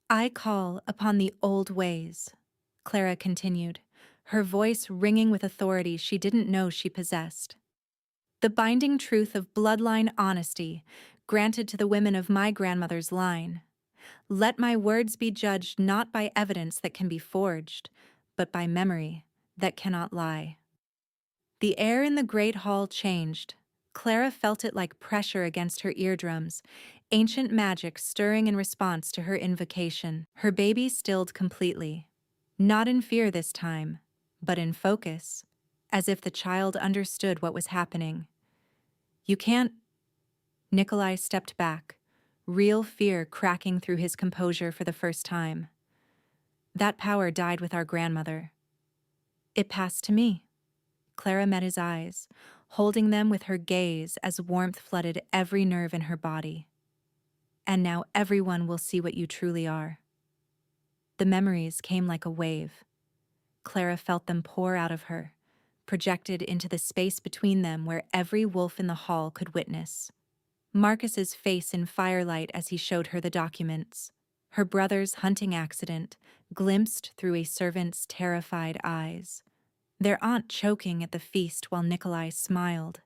"I call upon the old ways," Clara continued, her voice ringing with authority she didn't know she possessed. "The binding truth of bloodline honesty, granted to the women of my grandmother's line. Let my words be judged not by evidence that can be forged, but by memory that cannot lie." The air in the great hall changed. Clara felt it like pressure against her eardrums, ancient magic stirring in response to her invocation. Her baby stilled completely. Not in fear this time, but in focus, as if the child understood what was happening. "You can't—" Nikolai stepped back, real fear cracking through his composure for the first time. "That power died with our grandmother. It passed to me." Clara met his eyes, holding them with her gaze as warmth flooded every nerve in her body. "And now everyone will see what you truly are." The memories came like a wave. Clara felt them pour out of her, projected into the space between them where every wolf in the hall could witness. Marcus's face in firelight as he showed her the documents. Her brother's hunting accident, glimpsed through a servant's terrified eyes. Their aunt choking at the feast while Nikolai smiled.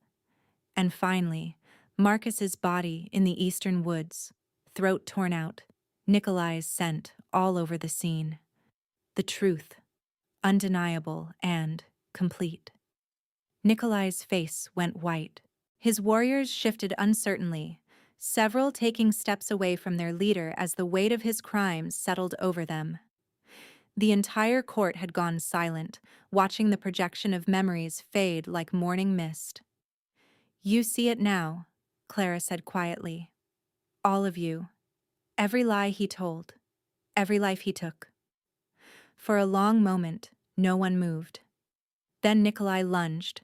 And finally, Marcus's body in the eastern woods, throat torn out, Nikolai's scent all over the scene. The truth, undeniable and complete. Nikolai's face went white. His warriors shifted uncertainly, several taking steps away from their leader as the weight of his crimes settled over them. The entire court had gone silent, watching the projection of memories fade like morning mist. "You see it now," Clara said quietly. "All of you. Every lie he told. Every life he took." For a long moment, no one moved. Then Nikolai lunged.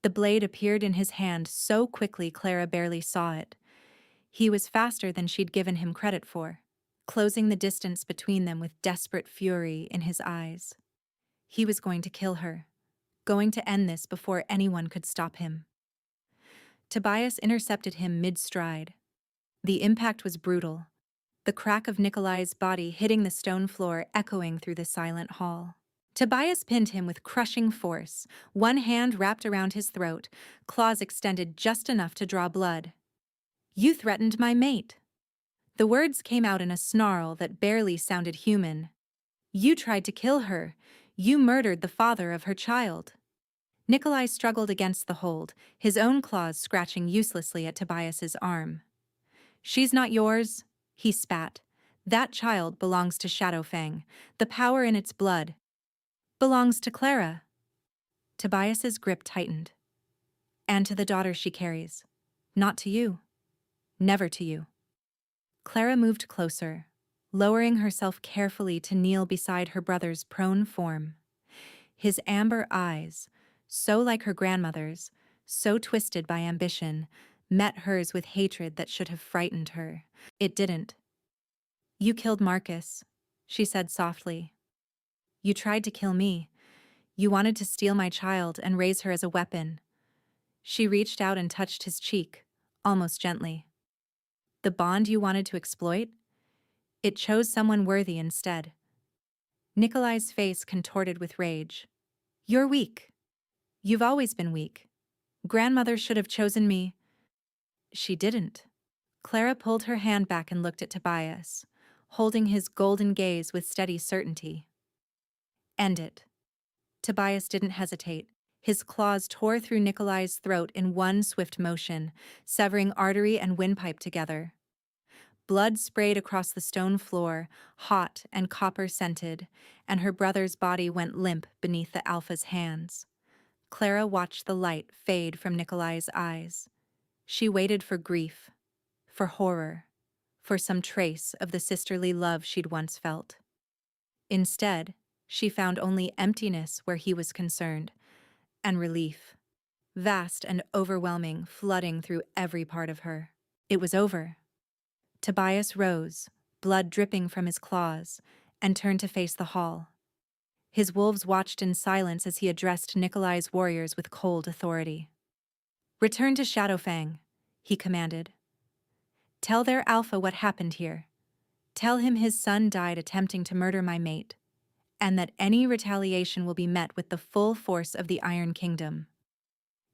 The blade appeared in his hand so quickly Clara barely saw it. He was faster than she'd given him credit for, closing the distance between them with desperate fury in his eyes. He was going to kill her, going to end this before anyone could stop him. Tobias intercepted him mid-stride. The impact was brutal, the crack of Nikolai's body hitting the stone floor echoing through the silent hall. Tobias pinned him with crushing force, one hand wrapped around his throat, claws extended just enough to draw blood. "You threatened my mate." The words came out in a snarl that barely sounded human. "You tried to kill her. You murdered the father of her child." Nikolai struggled against the hold, his own claws scratching uselessly at Tobias's arm. "She's not yours," he spat. "That child belongs to Shadowfang. The power in its blood belongs to Clara." Tobias's grip tightened. "And to the daughter she carries. Not to you. Never to you." Clara moved closer, lowering herself carefully to kneel beside her brother's prone form. His amber eyes, so like her grandmother's, so twisted by ambition, met hers with hatred that should have frightened her. It didn't. "You killed Marcus," she said softly. "You tried to kill me. You wanted to steal my child and raise her as a weapon." She reached out and touched his cheek, almost gently. "The bond you wanted to exploit? It chose someone worthy instead." Nikolai's face contorted with rage. "You're weak. You've always been weak. Grandmother should have chosen me." "She didn't." Clara pulled her hand back and looked at Tobias, holding his golden gaze with steady certainty. "End it." Tobias didn't hesitate. His claws tore through Nikolai's throat in one swift motion, severing artery and windpipe together. Blood sprayed across the stone floor, hot and copper-scented, and her brother's body went limp beneath the alpha's hands. Clara watched the light fade from Nikolai's eyes. She waited for grief, for horror, for some trace of the sisterly love she'd once felt. Instead, she found only emptiness where he was concerned, and relief, vast and overwhelming, flooding through every part of her. It was over. Tobias rose, blood dripping from his claws, and turned to face the hall. His wolves watched in silence as he addressed Nikolai's warriors with cold authority. "Return to Shadowfang," he commanded. "Tell their alpha what happened here. Tell him his son died attempting to murder my mate, and that any retaliation will be met with the full force of the Iron Kingdom."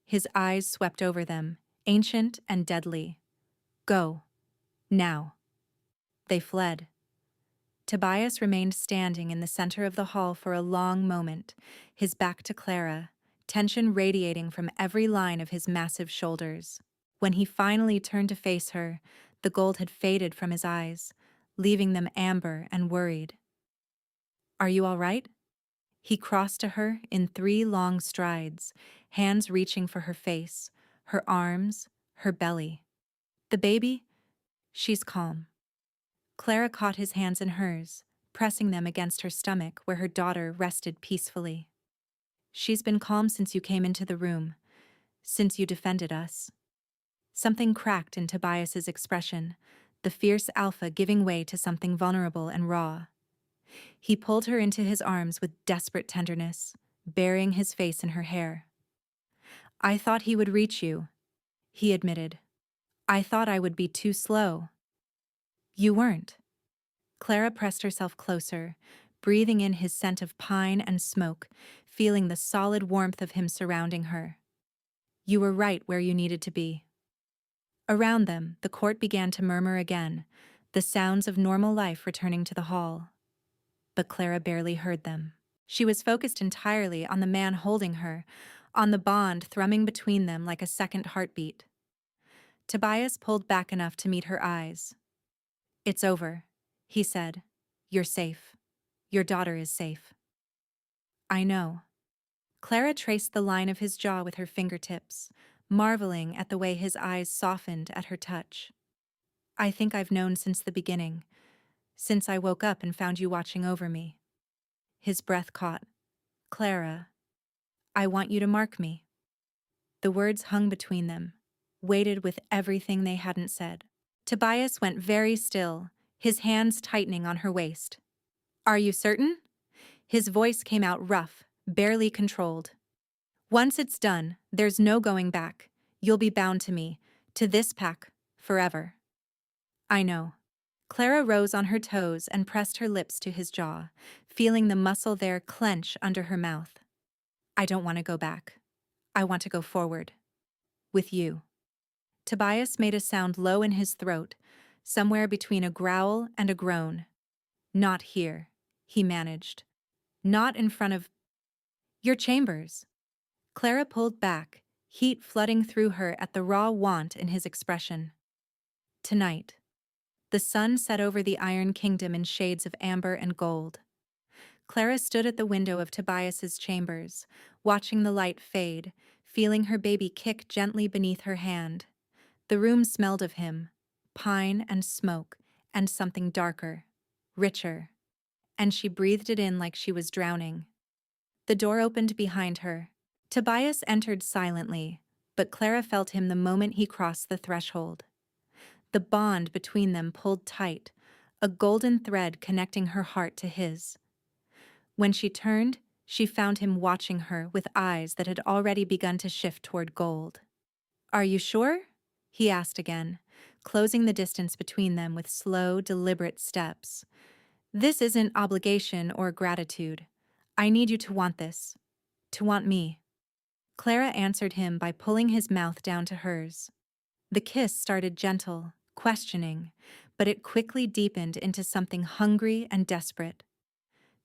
His eyes swept over them, ancient and deadly. "Go. Now." They fled. Tobias remained standing in the center of the hall for a long moment, his back to Clara, tension radiating from every line of his massive shoulders. When he finally turned to face her, the gold had faded from his eyes, leaving them amber and worried. "Are you all right?" He crossed to her in 3 long strides, hands reaching for her face, her arms, her belly. "The baby? She's calm." Clara caught his hands in hers, pressing them against her stomach where her daughter rested peacefully. "She's been calm since you came into the room, since you defended us." Something cracked in Tobias's expression, the fierce alpha giving way to something vulnerable and raw. He pulled her into his arms with desperate tenderness, burying his face in her hair. "I thought he would reach you," he admitted. "I thought I would be too slow." "You weren't." Clara pressed herself closer, breathing in his scent of pine and smoke, feeling the solid warmth of him surrounding her. "You were right where you needed to be." Around them, the court began to murmur again, the sounds of normal life returning to the hall. But Clara barely heard them. She was focused entirely on the man holding her, on the bond thrumming between them like a second heartbeat. Tobias pulled back enough to meet her eyes. "It's over," he said. "You're safe. Your daughter is safe." "I know." Clara traced the line of his jaw with her fingertips, marveling at the way his eyes softened at her touch. "I think I've known since the beginning, since I woke up and found you watching over me." His breath caught. "Clara, I want you to mark me." The words hung between them, weighted with everything they hadn't said. Tobias went very still, his hands tightening on her waist. "Are you certain?" His voice came out rough, barely controlled. "Once it's done, there's no going back. You'll be bound to me, to this pack, forever." "I know." Clara rose on her toes and pressed her lips to his jaw, feeling the muscle there clench under her mouth. "I don't want to go back. I want to go forward. With you." Tobias made a sound low in his throat, somewhere between a growl and a groan. "Not here," he managed. "Not in front of your chambers." Clara pulled back, heat flooding through her at the raw want in his expression. Tonight. The sun set over the Iron Kingdom in shades of amber and gold. Clara stood at the window of Tobias's chambers, watching the light fade, feeling her baby kick gently beneath her hand. The room smelled of him, pine and smoke, and something darker, richer. And she breathed it in like she was drowning. The door opened behind her. Tobias entered silently, but Clara felt him the moment he crossed the threshold. The bond between them pulled tight, a golden thread connecting her heart to his. When she turned, she found him watching her with eyes that had already begun to shift toward gold. "Are you sure?" he asked again, closing the distance between them with slow, deliberate steps. "This isn't obligation or gratitude. I need you to want this. To want me." Clara answered him by pulling his mouth down to hers. The kiss started gentle, questioning, but it quickly deepened into something hungry and desperate.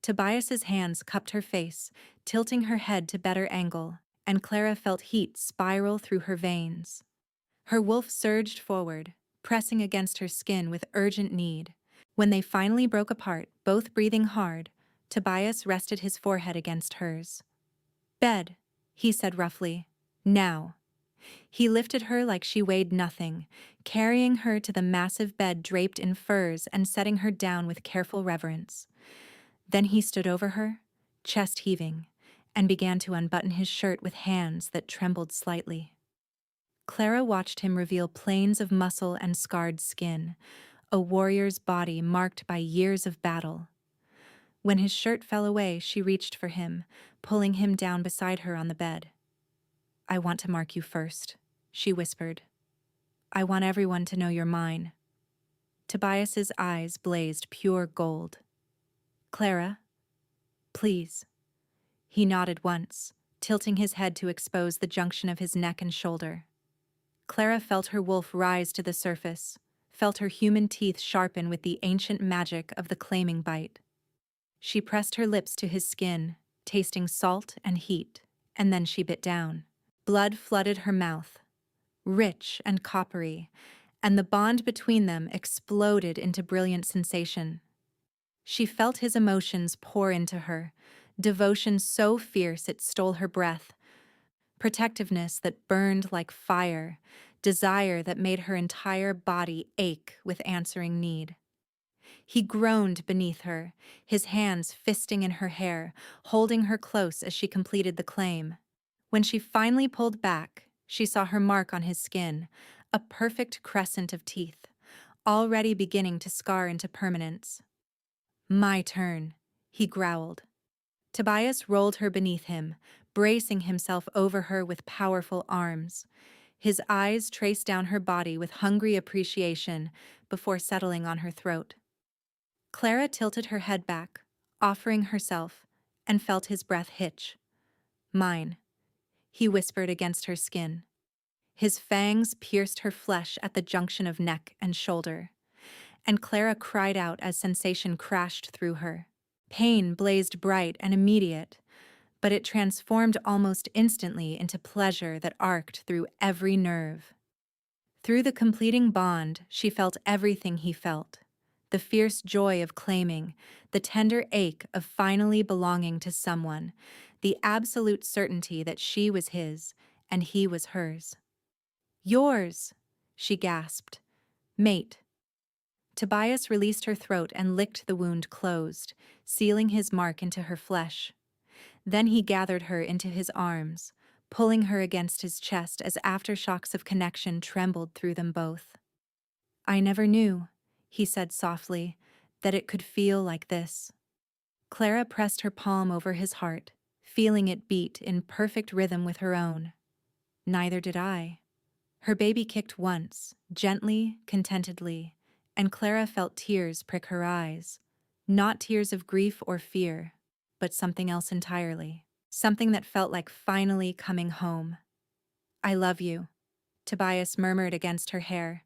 Tobias's hands cupped her face, tilting her head to better angle, and Clara felt heat spiral through her veins. Her wolf surged forward, pressing against her skin with urgent need. When they finally broke apart, both breathing hard, Tobias rested his forehead against hers. "Bed," he said roughly. "Now." He lifted her like she weighed nothing, carrying her to the massive bed draped in furs and setting her down with careful reverence. Then he stood over her, chest heaving, and began to unbutton his shirt with hands that trembled slightly. Clara watched him reveal plains of muscle and scarred skin, a warrior's body marked by years of battle. When his shirt fell away, she reached for him, pulling him down beside her on the bed. "I want to mark you first," she whispered. "I want everyone to know you're mine." Tobias's eyes blazed pure gold. "Clara, please." He nodded once, tilting his head to expose the junction of his neck and shoulder. Clara felt her wolf rise to the surface, felt her human teeth sharpen with the ancient magic of the claiming bite. She pressed her lips to his skin, tasting salt and heat, and then she bit down. Blood flooded her mouth, rich and coppery, and the bond between them exploded into brilliant sensation. She felt his emotions pour into her, devotion so fierce it stole her breath, protectiveness that burned like fire, desire that made her entire body ache with answering need. He groaned beneath her, his hands fisting in her hair, holding her close as she completed the claim. When she finally pulled back, she saw her mark on his skin, a perfect crescent of teeth, already beginning to scar into permanence. "My turn," he growled. Tobias rolled her beneath him, bracing himself over her with powerful arms. His eyes traced down her body with hungry appreciation before settling on her throat. Clara tilted her head back, offering herself, and felt his breath hitch. "Mine," he whispered against her skin. His fangs pierced her flesh at the junction of neck and shoulder, and Clara cried out as sensation crashed through her. Pain blazed bright and immediate, but it transformed almost instantly into pleasure that arced through every nerve. Through the completing bond, she felt everything he felt. The fierce joy of claiming, the tender ache of finally belonging to someone, the absolute certainty that she was his and he was hers. "Yours," she gasped. "Mate." Tobias released her throat and licked the wound closed, sealing his mark into her flesh. Then he gathered her into his arms, pulling her against his chest as aftershocks of connection trembled through them both. "I never knew," he said softly, "that it could feel like this." Clara pressed her palm over his heart, feeling it beat in perfect rhythm with her own. "Neither did I." Her baby kicked once, gently, contentedly, and Clara felt tears prick her eyes. Not tears of grief or fear, but something else entirely. Something that felt like finally coming home. "I love you," Tobias murmured against her hair.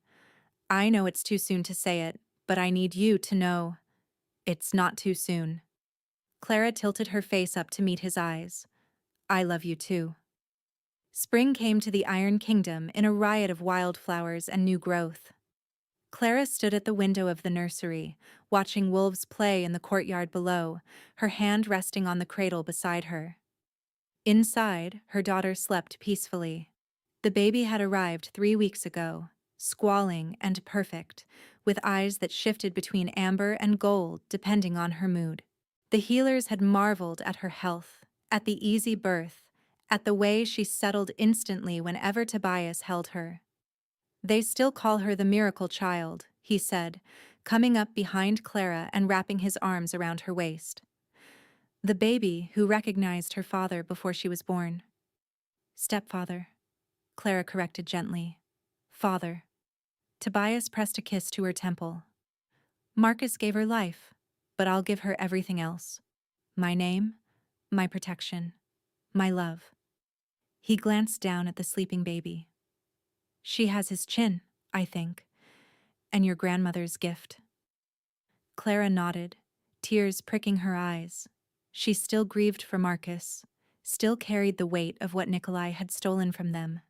"I know it's too soon to say it, but I need you to know it's not too soon." Clara tilted her face up to meet his eyes. "I love you too." Spring came to the Iron Kingdom in a riot of wildflowers and new growth. Clara stood at the window of the nursery, watching wolves play in the courtyard below, her hand resting on the cradle beside her. Inside, her daughter slept peacefully. The baby had arrived 3 weeks ago, squalling and perfect, with eyes that shifted between amber and gold depending on her mood. The healers had marveled at her health, at the easy birth, at the way she settled instantly whenever Tobias held her. "They still call her the miracle child," he said, coming up behind Clara and wrapping his arms around her waist. "The baby who recognized her father before she was born." "Stepfather," Clara corrected gently. "Father." Tobias pressed a kiss to her temple. "Marcus gave her life, but I'll give her everything else. My name, my protection, my love." He glanced down at the sleeping baby. "She has his chin, I think, and your grandmother's gift." Clara nodded, tears pricking her eyes. She still grieved for Marcus, still carried the weight of what Nikolai had stolen from them.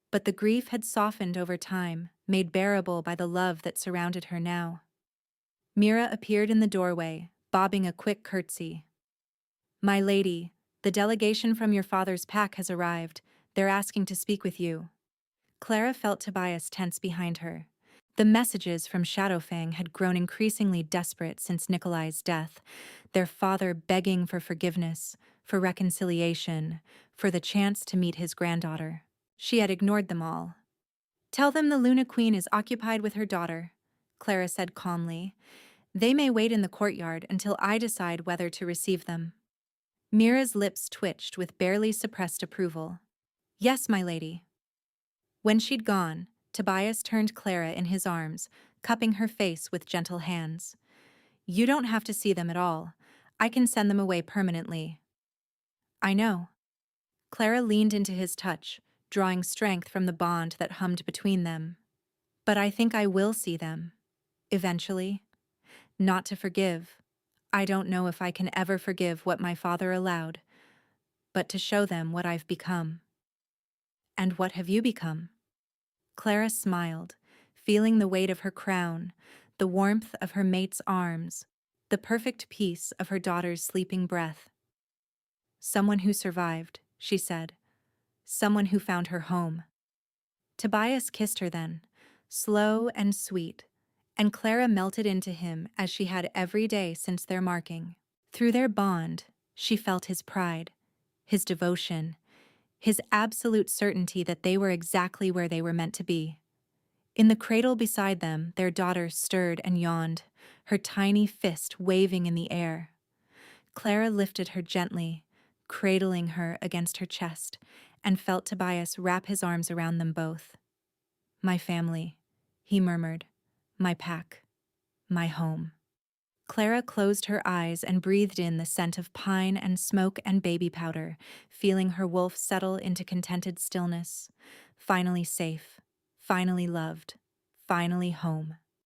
But the grief had softened over time, made bearable by the love that surrounded her now. Mira appeared in the doorway, bobbing a quick curtsy. "My lady, the delegation from your father's pack has arrived. They're asking to speak with you." Clara felt Tobias tense behind her. The messages from Shadowfang had grown increasingly desperate since Nikolai's death, their father begging for forgiveness, for reconciliation, for the chance to meet his granddaughter. She had ignored them all. "Tell them the Luna Queen is occupied with her daughter," Clara said calmly. "They may wait in the courtyard until I decide whether to receive them." Mira's lips twitched with barely suppressed approval. "Yes, my lady." When she'd gone, Tobias turned Clara in his arms, cupping her face with gentle hands. "You don't have to see them at all. I can send them away permanently." "I know." Clara leaned into his touch, drawing strength from the bond that hummed between them. "But I think I will see them. Eventually. Not to forgive. I don't know if I can ever forgive what my father allowed, but to show them what I've become." "And what have you become?" Clara smiled, feeling the weight of her crown, the warmth of her mate's arms, the perfect peace of her daughter's sleeping breath. "Someone who survived," she said. "Someone who found her home." Tobias kissed her then, slow and sweet, and Clara melted into him as she had every day since their marking. Through their bond, she felt his pride, his devotion, his absolute certainty that they were exactly where they were meant to be. In the cradle beside them, their daughter stirred and yawned, her tiny fist waving in the air. Clara lifted her gently, cradling her against her chest, and felt Tobias wrap his arms around them both. "My family," he murmured. "My pack. My home." Clara closed her eyes and breathed in the scent of pine and smoke and baby powder, feeling her wolf settle into contented stillness. Finally safe, finally loved, finally home.